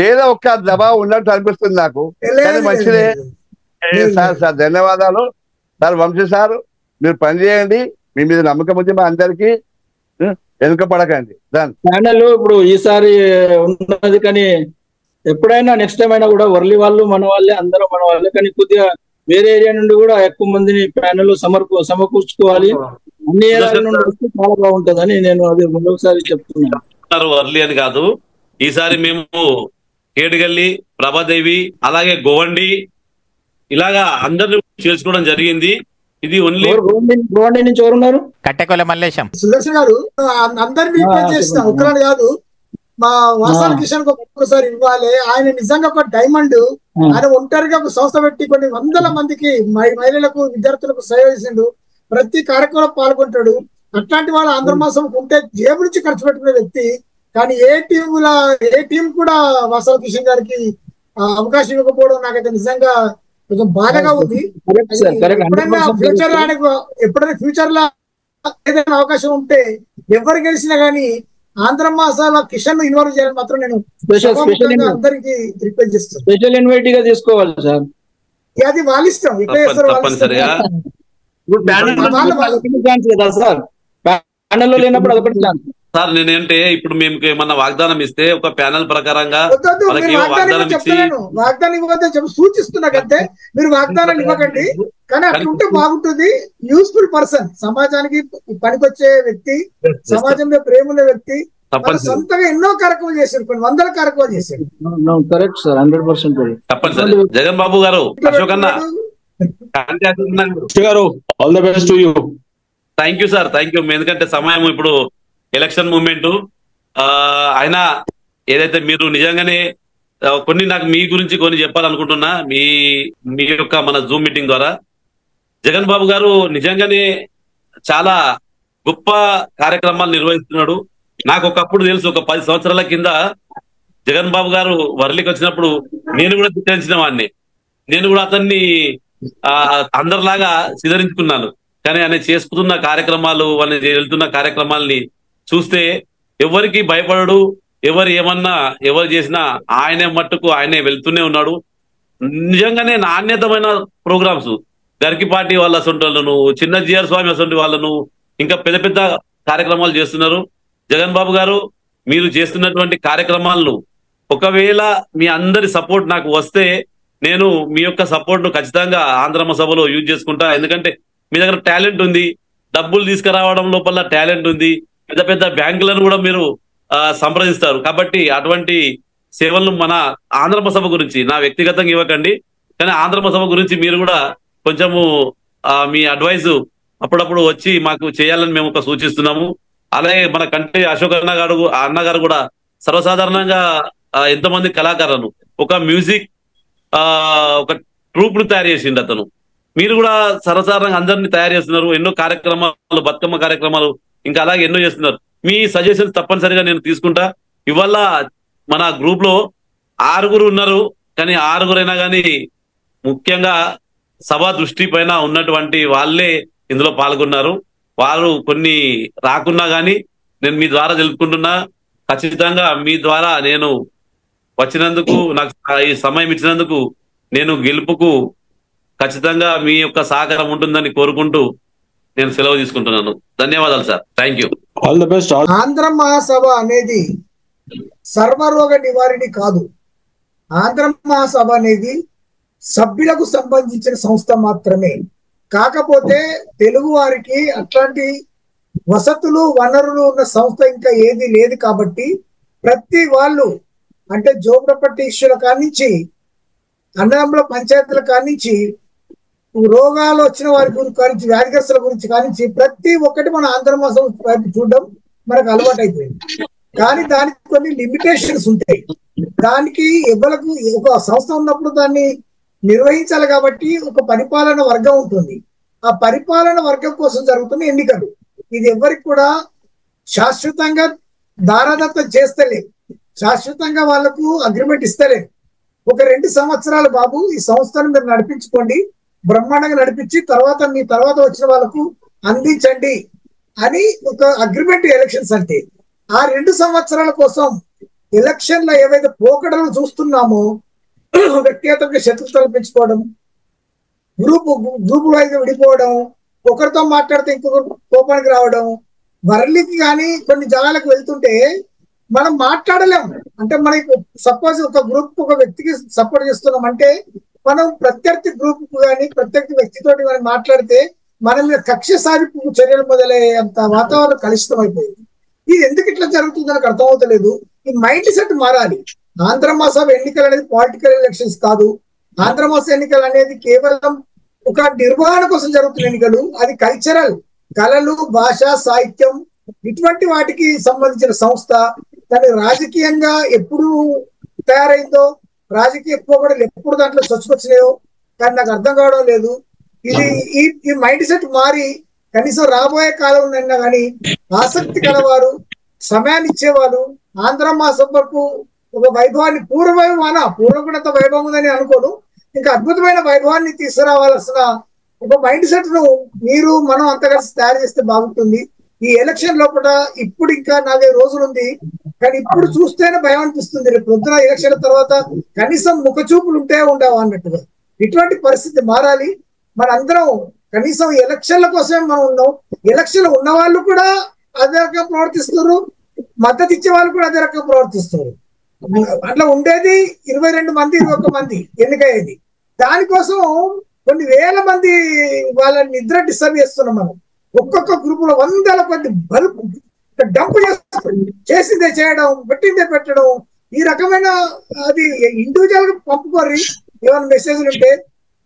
ఏదో ఒక్క దబావ్ ఉన్నట్టు అనిపిస్తుంది నాకు. కానీ మంచిదే సార్. సార్ ధన్యవాదాలు సార్. వంశీ సార్ మీరు పని చేయండి, మీ మీద నమ్మకం ఉంది మా అందరికి, వెనుక పడకండి. ప్యానెల్ ఇప్పుడు ఈసారి ఉన్నది, కానీ ఎప్పుడైనా నెక్స్ట్ టైం అయినా కూడా వర్లి వాళ్ళు మన వాళ్ళే, అందరూ మన వాళ్ళే. కానీ కొద్దిగా వేరే ఏరియా నుండి కూడా ఎక్కువ మందిని ప్యానెల్ సమకూర్చుకోవాలి. అన్ని ఏరియాల నుండి వస్తే చాలా బాగుంటుందని నేను అది మరొకసారి చెప్తున్నాను. వర్లి అని కాదు, ఈసారి మేము కేడుగల్లి, ప్రభాదేవి, అలాగే గోవండి, ఇలాగా అందరిని చేర్చుకోవడం జరిగింది. ఇది ఓన్లీ గోవండి నుంచి ఎవరున్నారు? కట్టెకొల మల్లేశం సుదర్శన్ గారు. అందరినీ రిక్వెస్ట్ చేసిన ఉత్తరాలు కాదు, మా వాసాల కిషన్ ఒక్కసారి ఇవ్వాలి. ఆయన నిజంగా ఒక డైమండ్. ఆయన ఒంటరిగా ఒక సంస్థ పెట్టి కొన్ని వందల మందికి మహిళలకు, విద్యార్థులకు సేవ చేసిండు. ప్రతి కార్యక్రమంలో పాల్గొంటాడు. అట్లాంటి వాళ్ళు ఆంధ్ర మాసం ఉంటే జేబు నుంచి ఖర్చు పెట్టుకునే వ్యక్తి. కానీ ఏ టీం కూడా వాసాల కిషన్ గారికి అవకాశం ఇవ్వకపోవడం నాకైతే నిజంగా కొంచెం బాధగా ఉంది. ఎప్పుడైనా ఫ్యూచర్ లో ఏదైనా అవకాశం ఉంటే ఎవరు గెలిచినా గానీ ఆంధ్ర మాసాల కిషన్ ను ఇన్వాల్వ్ చేయాలని మాత్రం నేను అందరికి రిక్వెస్ట్ చేస్తాను. స్పెషల్ ఇన్వైట్ గా తీసుకోవాలి సార్. అది వాళ్ళ ఇష్టం. ఇట్లా చేస్తారు ప్యానెల్లో లేనప్పుడు అదొకటి ఛాన్స్ సార్. నేనేంటే ఇప్పుడు మేము ఏమన్నా వాగ్దానం ఇస్తే ఒక ప్యానెల్ ప్రకారంగా వాగ్దానం ఇవ్వద్దని చెప్పి సూచిస్తున్నాకంటే మీరు వాగ్దానాలు ఇవ్వకండి. కానీ అట్లా ఉంటే బాగుంటుంది. యూస్ఫుల్ పర్సన్, సమాజానికి పనికొచ్చే వ్యక్తి, సమాజంలో ప్రేమ ఉన్న వ్యక్తి, సొంతగా ఎన్నో కార్యక్రమాలు చేశారు, కొన్ని వందల కార్యక్రమాలు చేశారు. కరెక్ట్ సార్, 100% తప్పనిసరి. జగన్ బాబు గారు, అశోక్ అన్న గారు, all the best to you. Thank you sir, thank you. ఎందుకంటే సమయం ఇప్పుడు ఎలక్షన్ మూమెంట్ అయినా ఏదైతే మీరు నిజంగానే కొన్ని నాకు మీ గురించి కొన్ని చెప్పాలనుకుంటున్నా మీ యొక్క మన జూమ్ మీటింగ్ ద్వారా. జగన్ బాబు గారు నిజంగానే చాలా గొప్ప కార్యక్రమాలు నిర్వహిస్తున్నాడు. నాకు ఒకప్పుడు తెలుసు, ఒక 10 సంవత్సరాల కింద జగన్ బాబు గారు వర్లికి వచ్చినప్పుడు నేను కూడా చిత్రించిన వాడిని. నేను కూడా అతన్ని అందరిలాగా సిద్ధరించుకున్నాను. కానీ ఆయన చేసుకుతున్న కార్యక్రమాలు, వాళ్ళని వెళ్తున్న కార్యక్రమాలని చూస్తే ఎవరికి భయపడడు. ఎవరు ఏమన్నా ఎవరు చేసినా ఆయనే మట్టుకు ఆయనే వెళ్తూనే ఉన్నాడు. నిజంగానే నాణ్యతమైన ప్రోగ్రామ్స్, గరికిపాటి వాళ్ళ అసొంటి వాళ్ళను, చిన్న జిఆర్ స్వామి అసొంటి వాళ్ళను, ఇంకా పెద్ద పెద్ద కార్యక్రమాలు చేస్తున్నారు. జగన్ బాబు గారు, మీరు చేస్తున్నటువంటి కార్యక్రమాలను ఒకవేళ మీ అందరి సపోర్ట్ నాకు వస్తే నేను మీ యొక్క సపోర్ట్ ను ఖచ్చితంగా ఆంధ్రమ సభలో యూజ్ చేసుకుంటా. ఎందుకంటే మీ దగ్గర టాలెంట్ ఉంది, డబ్బులు తీసుకురావడం లోపల టాలెంట్ ఉంది, పెద్ద పెద్ద బ్యాంకులను కూడా మీరు సంప్రదిస్తారు. కాబట్టి అటువంటి సేవలను మన ఆంధ్రమ సభ గురించి నా వ్యక్తిగతంగా ఇవ్వకండి, కానీ ఆంధ్రమ సభ గురించి మీరు కూడా కొంచెము మీ అడ్వైజ్ అప్పుడప్పుడు వచ్చి మాకు చేయాలని మేము ఒక సూచిస్తున్నాము. అలాగే మన కంటి అశోక్ అన్నగారు కూడా సర్వసాధారణంగా ఎంతమంది కళాకారులను ఒక మ్యూజిక్ ఒక ట్రూప్ ను తయారు చేసిండు అతను. మీరు కూడా సర్వసాధారణంగా అందరినీ తయారు చేస్తున్నారు. ఎన్నో కార్యక్రమాలు, బతుకమ్మ కార్యక్రమాలు, ఇంకా అలాగే ఎన్నో చేస్తున్నారు. మీ సజెషన్స్ తప్పనిసరిగా నేను తీసుకుంటా. ఇవాళ మన గ్రూప్ లో 6 ఉన్నారు, కానీ 6 కానీ ముఖ్యంగా సభ దృష్టి పైన ఉన్నటువంటి వాళ్ళే ఇందులో పాల్గొన్నారు. వారు కొన్ని రాకున్నా గానీ నేను మీ ద్వారా తెలుపుకుంటున్నా. ఖచ్చితంగా మీ ద్వారా నేను వచ్చినందుకు, నాకు ఈ సమయం ఇచ్చినందుకు, నేను గెలుపుకు ఖచ్చితంగా మీ యొక్క సహకారం ఉంటుందని కోరుకుంటూ నేను సెలవు తీసుకుంటున్నాను. ధన్యవాదాలు sir. Thank you. All the best. Andhra Mahasabha అనేది సర్వరోగ నివారణి కాదు. ఆంధ్ర మహాసభ అనేది సభ్యులకు సంబంధించిన సంస్థ మాత్రమే. కాకపోతే తెలుగు వారికి అట్లాంటి వసతులు వనరులు ఉన్న సంస్థ ఇంకా ఏది లేదు కాబట్టి ప్రతి వాళ్ళు అంటే జోగులపట్టీశ్వర కానించి అన్నదమ్ముల పంచాయతీల కానించి రోగాలు వచ్చిన వారి గురించి కానించి వ్యాధిగ్రస్తుల గురించి కానించి ప్రతి ఒక్కటి మన ఆంధ్ర మాసం వైపు చూడడం మనకు అలవాటు అయిపోయింది. కానీ దానికి కొన్ని లిమిటేషన్స్ ఉంటాయి. దానికి ఎవరికి ఒక సంస్థ ఉన్నప్పుడు దాన్ని నిర్వహించాలి కాబట్టి ఒక పరిపాలన వర్గం ఉంటుంది. ఆ పరిపాలన వర్గం కోసం జరుగుతున్న ఎన్నికలు ఇది ఎవరికి కూడా శాశ్వతంగా దారాదత్తం చేస్తలేదు, శాశ్వతంగా వాళ్లకు అగ్రిమెంట్ ఇస్తలేదు. ఒక 2 సంవత్సరాలు బాబు ఈ సంస్థను మీరు నడిపించుకోండి, బ్రహ్మాండంగా నడిపించి తర్వాత మీ తర్వాత వచ్చిన వాళ్ళకు అందించండి అని ఒక అగ్రిమెంట్ ఎలక్షన్స్ అంటే. ఆ 2 సంవత్సరాల కోసం ఎలక్షన్ల ఏవైతే పోకడలు చూస్తున్నామో వ్యక్తిగతంగా శత్రుత్వాలు పెంచుకోవడం, గ్రూప్ వైజ్ విడిపోవడం, ఒకరితో మాట్లాడితే ఇంకొకరు కోపానికి రావడం, వరలికి కానీ కొన్ని జాగాలకు వెళ్తుంటే మనం మాట్లాడలేము. అంటే మనకి సపోజ్ ఒక గ్రూప్ ఒక వ్యక్తికి సపోర్ట్ చేస్తున్నాం అంటే మనం ప్రత్యర్థి గ్రూప్ కానీ ప్రత్యర్థి వ్యక్తితోటి మనం మాట్లాడితే మన మీద కక్ష సాధింపు చర్యలు మొదలయ్యేంత వాతావరణం కలుషితం అయిపోయింది. ఇది ఎందుకు ఇట్లా జరుగుతుంది నాకు అర్థమవుతలేదు. ఈ మైండ్ సెట్ మారాలి. ఆంధ్ర మహాసభ ఎన్నికలు అనేది పొలిటికల్ ఎలక్షన్స్ కాదు. ఆంధ్ర మహాసభ ఎన్నికలు అనేది కేవలం ఒక నిర్వహణ కోసం జరుగుతున్న ఎన్నికలు. అది కల్చరల్, కళలు, భాష, సాహిత్యం ఇటువంటి వాటికి సంబంధించిన సంస్థ. దాని రాజకీయంగా ఎప్పుడు తయారైందో, రాజకీయ పోకడలు ఎప్పుడు దాంట్లో చొచ్చుకొచ్చినాయో కానీ నాకు అర్థం కావడం లేదు. ఇది ఈ మైండ్ సెట్ మారి కనీసం రాబోయే కాలం ఉందన్నా కానీ ఆసక్తి కలవారు, సమయాన్ని ఇచ్చేవారు ఆంధ్ర మహాసభకు ఒక వైభవాన్ని పూర్వకుడంత వైభవం ఉందని అనుకోను, ఇంకా అద్భుతమైన వైభవాన్ని తీసుకురావాల్సిన ఒక మైండ్ సెట్ ను మీరు మనం అంత కలిసి తయారు చేస్తే బాగుంటుంది. ఈ ఎలక్షన్ లోపల ఇప్పుడు ఇంకా 4-5 రోజులు ఉంది కానీ ఇప్పుడు చూస్తేనే భయం అనిపిస్తుంది. రేపు పొద్దున ఎలక్షన్ తర్వాత కనీసం ముఖ చూపులు ఉంటే ఉండవు అన్నట్టుగా ఇటువంటి పరిస్థితి మారాలి. మనందరం కనీసం ఎలక్షన్ల కోసమే మనం ఉన్నాం. ఎలక్షన్ ఉన్న వాళ్ళు కూడా అదే రకంగా ప్రవర్తిస్తున్నారు, మద్దతు ఇచ్చే వాళ్ళు కూడా అదే రకంగా ప్రవర్తిస్తున్నారు. అట్లా ఉండేది 22 మంది 21 మంది ఎన్నికయ్యేది. దానికోసం కొన్ని వేల మంది వాళ్ళ నిద్ర డిస్టర్బ్ చేస్తున్నాం. మనం ఒక్కొక్క గ్రూప్ లో 100 కొద్ది బల్బ్ డంప్ చేసిందే చేయడం, పెట్టిందే పెట్టడం, ఈ రకమైన అది ఇండివిజువల్ గా పంపుకోరి ఏమైనా మెసేజ్లు ఉంటే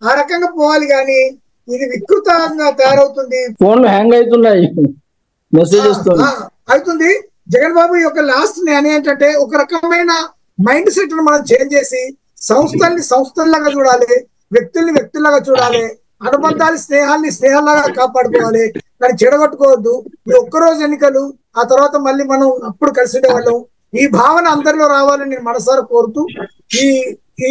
ఆ రకంగా పోవాలి. కానీ ఇది వికృతంగా తయారవుతుంది. ఫోన్లు హ్యాంగ్ అవుతున్నాయి, మెసేజ్ అవుతుంది. జగన్ బాబు యొక్క లాస్ట్ నేను ఏంటంటే ఒక రకమైన మైండ్ సెట్ మనం చేంజ్ చేసి సంస్థల్ని సంస్థల్లాగా చూడాలి, వ్యక్తుల్ని వ్యక్తుల్లాగా చూడాలి, అనుబంధాలు స్నేహాల్లాగా కాపాడుకోవాలి, దాన్ని చెడగొట్టుకోవద్దు. ఈ ఒక్కరోజు ఎన్నికలు ఆ తర్వాత మళ్ళీ మనం అప్పుడు కలిసి ఉండేవాళ్ళం. ఈ భావన అందరిలో రావాలని నేను మనసారా కోరుతూ ఈ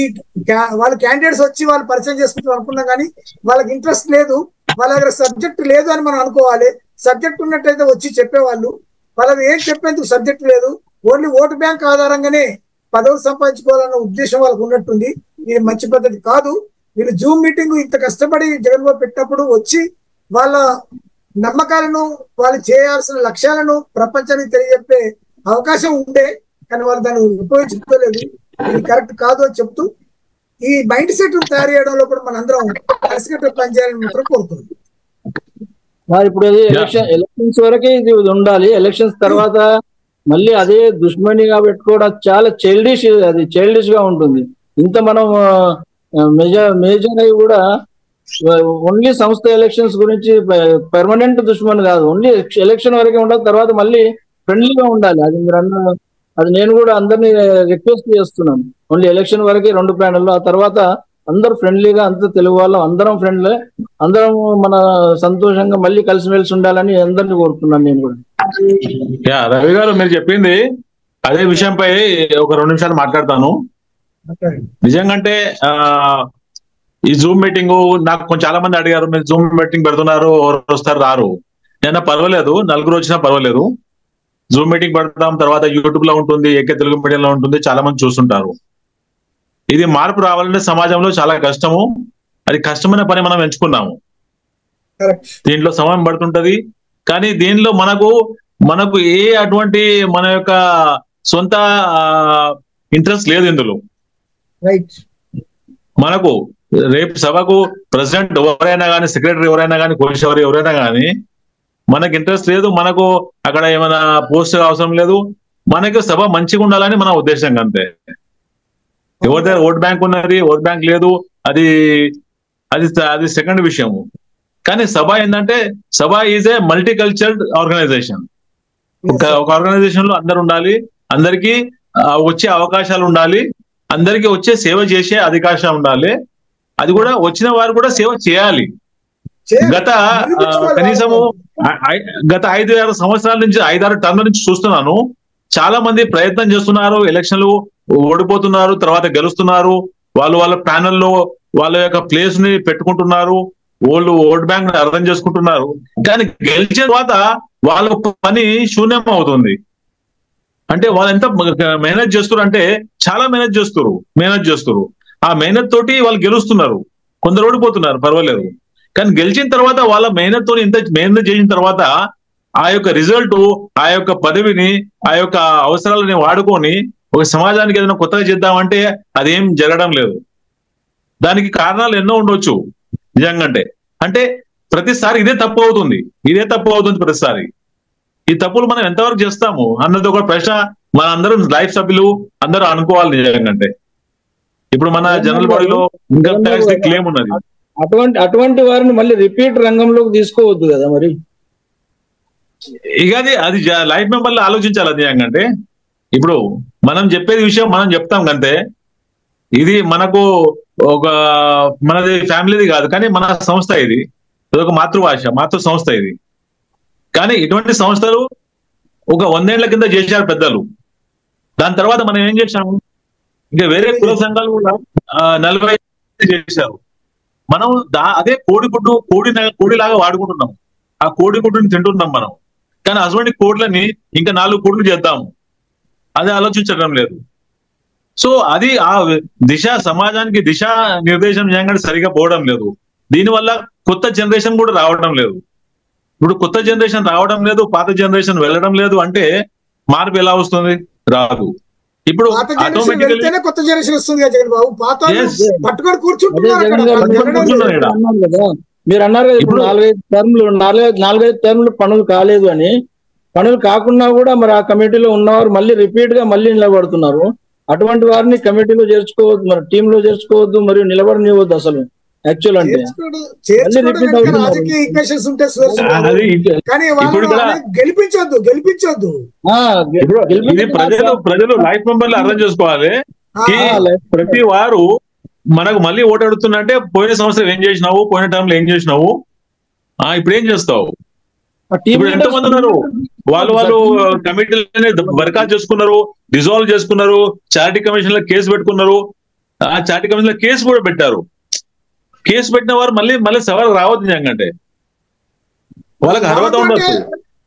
వాళ్ళ క్యాండిడేట్స్ వచ్చి వాళ్ళు పరిచయం చేసుకుంటారు అనుకున్నాం కానీ వాళ్ళకి ఇంట్రెస్ట్ లేదు, వాళ్ళ దగ్గర సబ్జెక్ట్ లేదు అని మనం అనుకోవాలి. సబ్జెక్ట్ ఉన్నట్టయితే వచ్చి చెప్పేవాళ్ళు. వాళ్ళకి ఏం చెప్పేందుకు సబ్జెక్ట్ లేదు, ఓన్లీ ఓటు బ్యాంక్ ఆధారంగానే పదవులు సంపాదించుకోవాలన్న ఉద్దేశం వాళ్ళకు ఉన్నట్టుంది. ఇది మంచి పద్ధతి కాదు. వీళ్ళు జూమ్ మీటింగ్ ఇంత కష్టపడి జగన్బాబు పెట్టినప్పుడు వచ్చి వాళ్ళ నమ్మకాలను, వాళ్ళు చేయాల్సిన లక్ష్యాలను ప్రపంచానికి తెలియజెప్పే అవకాశం ఉండే కానీ వాళ్ళు దాన్ని ఉపయోగించుకోలేదు. ఇది కరెక్ట్ కాదు అని చెప్తూ ఈ మైండ్ సెట్ తయారు చేయడంలో కూడా మనందరం కలిసికట్టు పనిచేయాలని మాత్రం కోరుతుంది. ఇప్పుడు ఎలక్షన్స్ వరకే ఇది ఉండాలి. ఎలక్షన్స్ తర్వాత మళ్ళీ అదే దుష్మనిగా పెట్టుకోవడం చాలా చైల్డిష్ గా ఉంటుంది. ఇంత మనం మేజర్ అయి కూడా ఓన్లీ సంస్థ ఎలక్షన్స్ గురించి పర్మనెంట్ దుష్మన్ కాదు, ఓన్లీ ఎలక్షన్ వరకే ఉండాలి. తర్వాత మళ్ళీ ఫ్రెండ్లీగా ఉండాలి. అది మీరు అది నేను కూడా అందరినీ రిక్వెస్ట్ చేస్తున్నాను. ఓన్లీ ఎలక్షన్ వరకే 2 ప్యానెల్లో, ఆ తర్వాత అందరూ ఫ్రెండ్లీగా, అంత తెలుగు వాళ్ళం అందరం ఫ్రెండ్లీ, అందరం మన సంతోషంగా మళ్ళీ కలిసిమెలిసి ఉండాలని అందరినీ కోరుతున్నాను నేను కూడా. రవి గారు మీరు చెప్పింది అదే విషయంపై ఒక 2 నిమిషాలు మాట్లాడతాను. నిజంగా ఈ జూమ్ మీటింగ్ నాకు చాలా మంది అడిగారు, మీరు జూమ్ మీటింగ్ పెడుతున్నారు, ఎవరు వస్తారు రారు. నేను పర్వాలేదు, 4 వచ్చినా పర్వాలేదు, జూమ్ మీటింగ్ పెడతాం, తర్వాత యూట్యూబ్ లో ఉంటుంది, ఏకే తెలుగు మీడియంలో ఉంటుంది, చాలా మంది చూస్తుంటారు. ఇది మార్పు రావాలంటే సమాజంలో చాలా కష్టము. అది కష్టమైన పని మనం ఎంచుకున్నాము. దీంట్లో సమయం పడుతుంటది. కానీ దీనిలో మనకు ఏ అటువంటి మన యొక్క సొంత ఇంట్రెస్ట్ లేదు ఇందులో. మనకు రేపు సభకు ప్రెసిడెంట్ ఎవరైనా కానీ, సెక్రటరీ ఎవరైనా కానీ, కోశావరి ఎవరైనా కానీ మనకు ఇంట్రెస్ట్ లేదు. మనకు అక్కడ ఏమైనా పోస్ట్ అవసరం లేదు. మనకి సభ మంచిగా ఉండాలని మన ఉద్దేశం అంతే. ఎవరి దగ్గర ఓట్ బ్యాంక్ ఉన్నది, ఓట్ బ్యాంక్ లేదు, అది అది అది సెకండ్ విషయము. కానీ సభ ఏంటంటే, సభ ఈజ్ ఏ మల్టీకల్చర్డ్ ఆర్గనైజేషన్. ఒక ఆర్గనైజేషన్ లో అందరు ఉండాలి, అందరికీ వచ్చే అవకాశాలు ఉండాలి, అందరికీ వచ్చే సేవ చేసే అవకాశం ఉండాలి. అది కూడా వచ్చిన వారు కూడా సేవ చేయాలి. కనీసము గత 5-6 సంవత్సరాల నుంచి, 5-6 టర్మ్ల నుంచి చూస్తున్నాను. చాలా మంది ప్రయత్నం చేస్తున్నారు, ఎలక్షన్లు ఓడిపోతున్నారు, తర్వాత గెలుస్తున్నారు, వాళ్ళ ప్యానెల్లో వాళ్ళ యొక్క ప్లేస్ ని పెట్టుకుంటున్నారు, వాళ్ళు ఓట్ బ్యాంక్ ని అర్థం చేసుకుంటున్నారు. కానీ గెలిచిన తర్వాత వాళ్ళ పని శూన్యం అవుతుంది. అంటే వాళ్ళు ఎంత మేనేజ్ చేస్తారు అంటే చాలా మేనేజ్ చేస్తారు. ఆ మేనేజ్ తోటి వాళ్ళు గెలుస్తున్నారు, కొందరు ఓడిపోతున్నారు, పర్వాలేదు. కానీ గెలిచిన తర్వాత వాళ్ళ మేనేజ్ తోటి ఇంత మేనేజ్ చేసిన తర్వాత ఆ యొక్క రిజల్ట్, ఆ యొక్క పదవిని, ఆ యొక్క అవసరాలని వాడుకొని ఒక సమాజానికి ఏదైనా కొత్తగా చేద్దామంటే అదేం జరగడం లేదు. దానికి కారణాలు ఎన్నో ఉండొచ్చు నిజంగా. అంటే ప్రతిసారి ఇదే తప్పు అవుతుంది ప్రతిసారి. ఈ తప్పులు మనం ఎంతవరకు చేస్తాము అన్నది ఒక ప్రశ్న మన అందరం లైఫ్ సభ్యులు అందరూ అనుకోవాలి నిజంగా. ఇప్పుడు మన జనరల్ బాడీలో ఇన్కమ్ ట్యాక్స్ క్లెయిమ్ ఉన్నది. అటువంటి వారిని మళ్ళీ రిపీట్ రంగంలోకి తీసుకోవద్దు కదా మరి. ఇక అది లైఫ్ మెంబర్లు ఆలోచించాలి. అది ఏంటంటే ఇప్పుడు మనం చెప్పేది విషయం మనం చెప్తాం కంటే, ఇది మనకు మనది ఫ్యామిలీది కాదు, కానీ మన సంస్థ ఇది ఒక మాతృ సంస్థ ఇది. కానీ ఇటువంటి సంస్థలు ఒక 100 ఏళ్ల కింద చేశారు పెద్దలు. దాని తర్వాత మనం ఏం చేశాము, ఇంకా వేరే కుల సంఘాలు కూడా 40 చేశారు. మనం అదే కోడిలాగా వాడుకుంటున్నాం. ఆ కోడిగుడ్డుని తింటున్నాం మనం. కానీ అటువంటి కోడ్లని ఇంకా 4 కోడ్లు చేద్దాము, అది ఆలోచించడం లేదు. సో అది ఆ సమాజానికి దిశ నిర్దేశం చేయగానే సరిగా పోవడం లేదు. దీనివల్ల కొత్త జనరేషన్ కూడా రావడం లేదు. ఇప్పుడు కొత్త జనరేషన్ రావడం లేదు, పాత జనరేషన్ వెళ్ళడం లేదు అంటే మార్పు ఎలా వస్తుంది? రాదు. ఇప్పుడు కొత్త జనరేషన్ వస్తుంది కదా జగన్ బాబు. పాత పట్టుకొని కూర్చుంటున్నారు. మీరు అన్నారు కదా ఇప్పుడు 4-5 టర్మ్లు పనులు కాలేదు అని. పనులు కాకుండా కూడా మరి ఆ కమిటీలో ఉన్నవారు మళ్ళీ రిపీట్ గా మళ్ళీ నిలబడుతున్నారు. అటువంటి వారిని కమిటీలో చేర్చుకోవద్దు, మరి టీమ్ లో చేర్చుకోవద్దు, మరియు నిలబడనివ్వద్దు. అసలు యాక్చువల్ అంటే గెలిపించొద్దు. ప్రజలు లైఫ్ మెంబర్లు అర్థం చేసుకోవాలి. ప్రతి వారు మనకు మళ్ళీ ఓటు అడుగుతున్నంటే పోయిన సంవత్సరం ఏం చేసినావు, పోయిన టైంలో ఏం చేసినావు, ఇప్పుడు ఏం చేస్తావు. ఇప్పుడు ఎంతో మంది ఉన్నారు, వాళ్ళు కమిటీలనే వర్కాలు చేసుకున్నారు, డిజాల్వ్ చేసుకున్నారు, చారిటీ కమిషన్ లో కేసు పెట్టుకున్నారు. ఆ చారిటీ కమిషన్ లో కేసు కూడా పెట్టారు. కేసు పెట్టిన వారు మళ్ళీ సవాల్ రావద్దు నిజంగా. వాళ్ళకి అర్హత ఉండొచ్చు,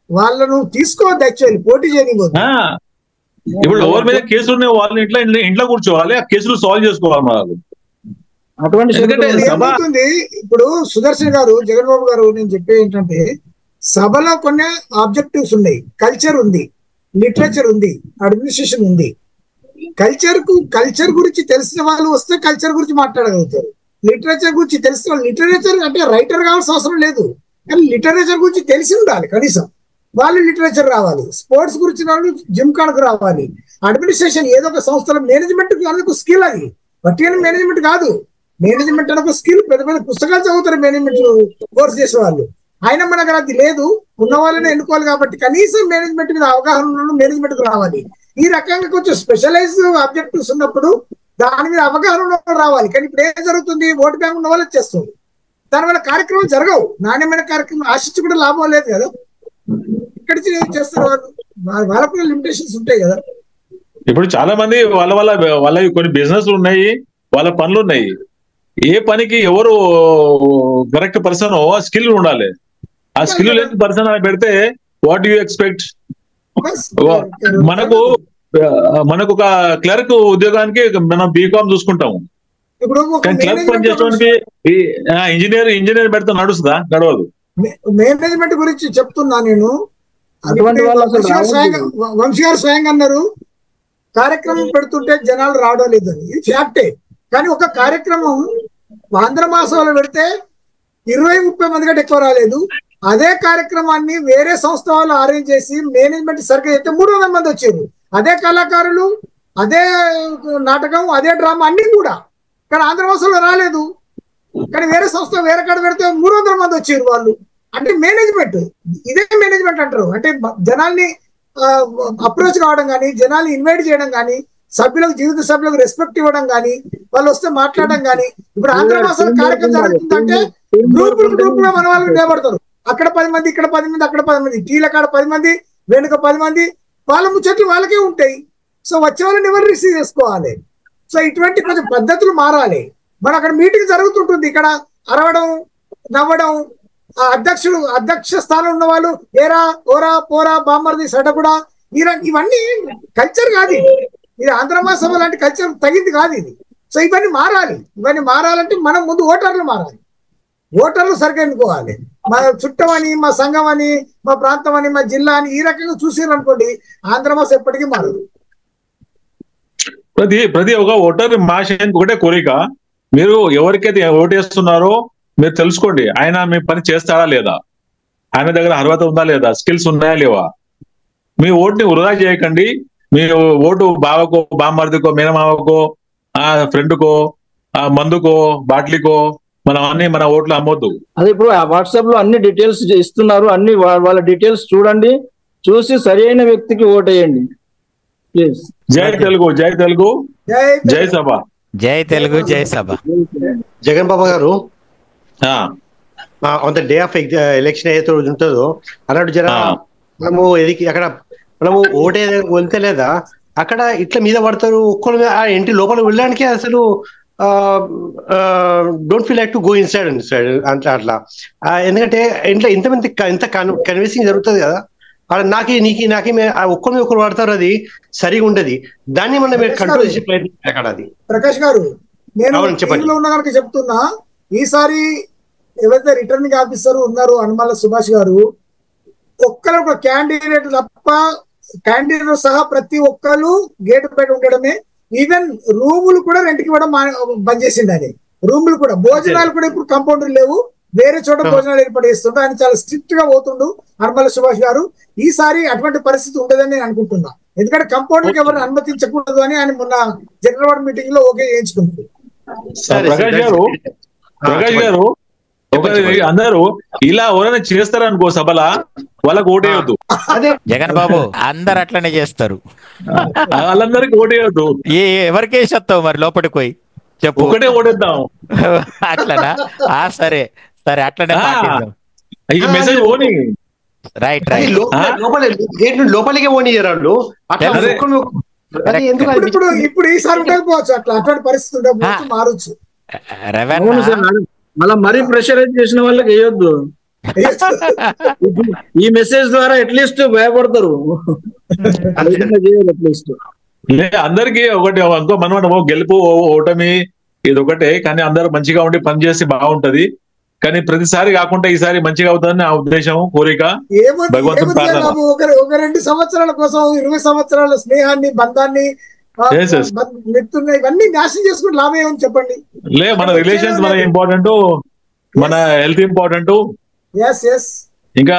వాళ్ళను తీసుకోవద్దు, యాక్చువల్లీ పోటీ చేయనివ్వద్దు. ఇప్పుడు ఎవరి మీద కేసులు ఉన్నాయి వాళ్ళని ఇంట్లో కూర్చోవాలి, ఆ కేసులు సాల్వ్ చేసుకోవాలి. వాళ్ళు ఇప్పుడు సుదర్శన్ గారు, జగన్ బాబు గారు, నేను చెప్పేది ఏంటంటే సభలో కొన్ని ఆబ్జెక్టివ్స్ ఉన్నాయి. కల్చర్ ఉంది, లిటరేచర్ ఉంది, అడ్మినిస్ట్రేషన్ ఉంది. కల్చర్ గురించి తెలిసిన వాళ్ళు వస్తే కల్చర్ గురించి మాట్లాడగలుగుతారు. లిటరేచర్ గురించి తెలిసిన వాళ్ళు, లిటరేచర్ అంటే రైటర్ కావాల్సిన అవసరం లేదు, కానీ లిటరేచర్ గురించి తెలిసి ఉండాలి కనీసం. వాళ్ళు లిటరేచర్ రావాలి. స్పోర్ట్స్ గురించి వాళ్ళు జిమ్ కార్డుకు రావాలి. అడ్మినిస్ట్రేషన్ ఏదో ఒక సంస్థలో మేనేజ్మెంట్ అనేది స్కిల్, అది వట్టిగా మేనేజ్మెంట్ కాదు. మేనేజ్మెంట్ అనే ఒక స్కిల్. పెద్ద పెద్ద పుస్తకాలు చదువుతారు మేనేజ్మెంట్ కోర్స్ చేసే వాళ్ళు. అయినా మనకు అది లేదు, ఉన్న వాళ్ళని ఎన్నుకోవాలి. కాబట్టి కనీసం మేనేజ్మెంట్ మీద అవగాహన మేనేజ్మెంట్ కు రావాలి. ఈ రకంగా కొంచెం స్పెషలైజ్ ఆబ్జెక్టివ్స్ ఉన్నప్పుడు దాని మీద అవగాహన రావాలి. కానీ ఇప్పుడు ఏం జరుగుతుంది, ఓటు బ్యాంక్ ఉన్న వాళ్ళు చేస్తుంది, దానివల్ల కార్యక్రమాలు జరగవు. నాణ్యమైన కార్యక్రమం ఆశించి కూడా లాభం లేదు కదా. ఇక్కడి చేస్తారు వాళ్ళకు లిమిటేషన్స్ ఉంటాయి కదా. ఇప్పుడు చాలా మంది వాళ్ళ కొన్ని బిజినెస్ ఉన్నాయి, వాళ్ళ పనులు ఉన్నాయి. ఏ పనికి ఎవరు కరెక్ట్ పర్సన్ స్కిల్ ఉండాలి. ఆ స్కిల్ లేని పర్సన్ అని పెడితే వాట్ యూ ఎక్స్పెక్ట్? మనకు ఒక క్లర్క్ ఉద్యోగానికి మనం బీకామ్ చూసుకుంటాము, కానీ క్లర్క్ పని చేసుకోవడానికి ఇంజనీర్ పెడితే నడుస్తుందా? నడవదు. మేనేజ్మెంట్ గురించి చెప్తున్నా నేను. అటువంటి వాళ్ళు అసలు వంశీ గారు స్వయంగా అన్నారు కార్యక్రమం పెడుతుంటే జనాలు రావడం లేదని. ఇది ఫ్యాక్టే. కానీ ఒక కార్యక్రమం ఆంధ్ర మాసంలో పెడితే 20-30 మంది కంటే ఎక్కువ రాలేదు. అదే కార్యక్రమాన్ని వేరే సంస్థ వాళ్ళు అరేంజ్ చేసి మేనేజ్మెంట్ సరిగ్గా అయితే 300 మంది వచ్చారు. అదే కళాకారులు, అదే నాటకం, అదే డ్రామా అన్ని కూడా. కానీ ఆంధ్ర మాసంలో రాలేదు. కానీ వేరే సంస్థ వేరే కాడ పెడితే 300 మంది వచ్చారు వాళ్ళు. అంటే మేనేజ్మెంట్, ఇదే మేనేజ్మెంట్ అంటారు. అంటే జనాల్ని అప్రోచ్ కావడం కానీ, జనాల్ని ఇన్వైట్ చేయడం కానీ, సభ్యులకు జీవిత సభ్యులకు రెస్పెక్ట్ ఇవ్వడం కానీ, వాళ్ళు వస్తే మాట్లాడడం కానీ. ఇప్పుడు ఆంధ్ర మాసంలో కార్యక్రమం జరుగుతుందంటే గ్రూపులుగా మన వాళ్ళు నిలబడతారు. అక్కడ 10 మంది, ఇక్కడ 10 మంది, అక్కడ 10 మంది, టీల కాడ 10 మంది, వెనుక 10 మంది, వాళ్ళ ముచ్చట్లు వాళ్ళకే ఉంటాయి. సో వచ్చే వాళ్ళని ఎవరు రిసీవ్ చేసుకోవాలి? సో ఇటువంటి కొంచెం పద్ధతులు మారాలి. మన అక్కడ మీటింగ్ జరుగుతుంటుంది, ఇక్కడ అరవడం, నవ్వడం, అధ్యక్ష స్థానం ఉన్న వాళ్ళు ఏరా, ఓరా, పోరా, బామ్మర్ది, సడగుడా, ఇవన్నీ కల్చర్ కాదు. ఇది ఆంధ్ర మహాసభ లాంటి కల్చర్ తగింది కాదు ఇది. సో ఇవన్నీ మారాలి. ఇవన్నీ మారాలంటే మనం ముందు ఓటర్లు మారాలి. ఓటర్లు సరిగ్గా ఎన్నుకోవాలి. మా చుట్టం అని, మా సంఘం అని, మా ప్రాంతం అని, మా జిల్లా అని ఈ రకంగా చూసారు అనుకోండి, ఆంధ్ర మాస ఎప్పటికీ మారదు. ప్రతి ఒక ఓటర్ మాషానికి ఒకటే కోరిక, మీరు ఎవరికైతే ఓటేస్తున్నారో మీరు తెలుసుకోండి, ఆయన మీ పని చేస్తాడా లేదా, ఆయన దగ్గర అర్హత ఉందా లేదా, స్కిల్స్ ఉన్నాయా లేవా. మీ ఓటుని వృధా చేయకండి. మీ ఓటు బావకో, బామ్మర్దికో, మేనమావకో, ఫ్రెండ్కో, మందుకో, బాట్లీకో మన ఓట్లు అమ్మొద్దు. అదే ఇప్పుడు వాట్సాప్ లో అన్ని డీటెయిల్స్ ఇస్తున్నారు. అన్ని వాళ్ళ డీటెయిల్స్ చూడండి, చూసి సరైన వ్యక్తికి ఓటేయండి ప్లీజ్. జై తెలుగు, జై తెలుగు, జై సభ. జై తెలుగు, జై సభ. జగన్ బాబా గారు on the day of election ఏదైతే రోజు ఉంటుందో అన్నట్టు జర మనము అక్కడ మనము ఓటే వెళ్తే లేదా అక్కడ ఇట్లా మీద పడతారు ఒక్కరు ఆ ఇంటి లోపల వెళ్ళడానికి అసలు don't feel like to go inside అట్లా. ఎందుకంటే ఇంట్లో ఇంత కన్విన్సింగ్ జరుగుతుంది కదా, నాకి ఒక్కరి మీద ఒకరు పడతారు, అది సరిగా ఉండదు. దాన్ని మనం కంట్రోల్ చేసే ప్రయత్నం అక్కడ. అది ప్రకాష్ గారు, నేను ఉన్న కనుక చెప్తున్నా, ఈసారి ఎవరైతే రిటర్నింగ్ ఆఫీసర్ ఉన్నారు అనుమల సుభాష్ గారు, ఒక క్యాండిడేట్ తప్ప క్యాండిడేట్ సహా ప్రతి ఒక్కరు గేట్ బయట ఉండడమే. ఈవెన్ రూములు కూడా రెంట్కి ఇవ్వడం బంద్ చేసిండు. అది రూములు కూడా, భోజనాలు కూడా ఇప్పుడు కంపౌండర్ లేవు, వేరే చోట భోజనాలు ఏర్పాటు చేస్తుండ్రు. ఆయన చాలా స్ట్రిక్ట్ గా పోతుండు అనుమల సుభాష్ గారు. ఈసారి అటువంటి పరిస్థితి ఉండదని నేను అనుకుంటున్నా. ఎందుకంటే కంపౌండర్కి ఎవరిని అనుమతించకూడదు అని ఆయన మొన్న జనరల్ వార్డ్ మీటింగ్ లో ఓకే చేయించుకున్నారు. ప్రకాష్ గారు అందరూ ఇలా ఎవరైనా చేస్తారనుకో సభలా, వాళ్ళకి ఓటేయొద్దు. జగన్ బాబు అందరు అట్లనే చేస్తారు, వాళ్ళందరికి ఓటేయొద్దు. ఎవరికి వేసేస్తావు మరి లోపలికి పోయి చెప్పు, ఒకటే ఓటేద్దాం. అట్లనా? సరే సరే, అట్లనే ఈ మెసేజ్ ఓని రైట్ రైట్ లోపలికి ఓనియరాళ్ళు. ఇప్పుడు ఈసారి ఉండకపోవచ్చు, అట్లాంటి పరిస్థితి ఉండకపోవచ్చు, మారొచ్చు. మళ్ళీ మరీ ప్రెషరైజ్ చేసిన వాళ్ళకి వేయొద్దు. ఈ మెసేజ్ ద్వారా అట్లీస్ట్ భయపడతారు. అందరికి ఒకటి మనం గెలుపు ఓటమి ఇది ఒకటే, కానీ అందరూ మంచిగా ఉండి పనిచేసి బాగుంటది. కానీ ప్రతిసారి కాకుండా ఈసారి మంచిగా అవుతుందని నా ఉద్దేశం, కోరిక. భగవంతుడు ఒక 2 సంవత్సరాల కోసం 20 సంవత్సరాల స్నేహాన్ని, బంధాన్ని, మిత్రుల్ని ఇవన్నీ నాశనం చేసుకుని లాభం ఏమని చెప్పండి. మన రిలేషన్స్ మన ఇంపార్టెంట్, మన హెల్త్ ఇంపార్టెంట్. ఇంకా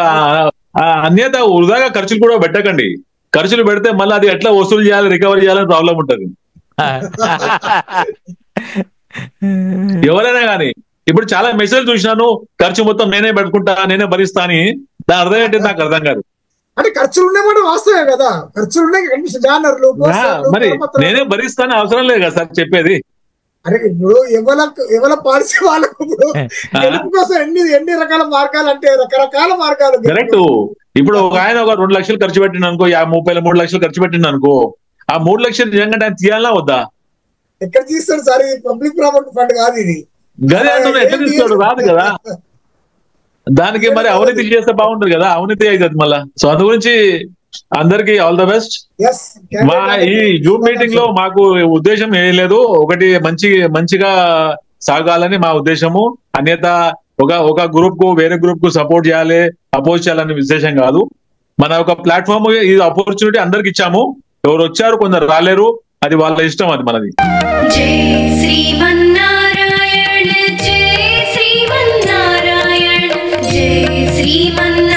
అన్యత వృధాగా ఖర్చులు కూడా పెట్టకండి. ఖర్చులు పెడితే మళ్ళీ అది ఎట్లా వసూలు చేయాలి, రికవరీ చేయాలని ప్రాబ్లం ఉంటది. ఎవరైనా కానీ ఇప్పుడు చాలా మెసేజ్ చూసినాను, ఖర్చు మొత్తం నేనే పెట్టుకుంటా, నేనే భరిస్తా అని. దాని అర్థం ఏంటి నాకు అర్థం కాదు. అంటే ఖర్చులు ఉన్నాయన్నమాట వాస్తవే కదా, ఖర్చులు ఉన్నాయి, బ్యానర్లు, మరి నేనే భరిస్తాను అవసరం లేదు కదా సార్ చెప్పేది. అరే ఇప్పుడు ఎవరి పాలసీ వాళ్ళకు ఇప్పుడు గెలుపు కోసం ఎన్ని రకాల మార్గాలు, అంటే రకరకాల మార్గాలు. కరెక్ట్. ఇప్పుడు ఒక ఆయన ఒక 2 లక్షలు ఖర్చు పెట్టిండు అనుకో, 3 లక్షలు ఖర్చు పెట్టిండు అనుకో, ఆ 3 లక్షలు నిజంగా ఆయన తీయాలా వద్దా? ఎక్కడ తీస్తాడు సార్? పబ్లిక్ ప్రాపర్టీ ఫండ్ కాదు ఇది. గదే అంటున్నా, ఎట్లా తీస్తాడు? రాదు కదా. దానికి మరి అవినీతి చేస్తే బాగుంటది కదా, అవినీతి అవుతుంది మళ్ళా. సో అందు గురించి అందరికి ఆల్ ద బెస్ట్. మా ఈ జూమ్ మీటింగ్ లో మాకు ఉద్దేశం ఏం లేదు, ఒకటి మంచిగా సాగాలని మా ఉద్దేశము. అన్యత ఒక గ్రూప్ కు వేరే గ్రూప్ కు సపోర్ట్ చేయాలి, అపోజ్ చేయాలనే విశేషం కాదు. మన ఒక ప్లాట్ఫామ్ ఈ ఆపర్చునిటీ అందరికి ఇచ్చాము. ఎవరు వచ్చారు, కొందరు రాలేరు, అది వాళ్ళ ఇష్టం, అది మనది. జై శ్రీమన్నారాయణ, జై శ్రీమన్నారాయణ, జై శ్రీమన్నారాయణ.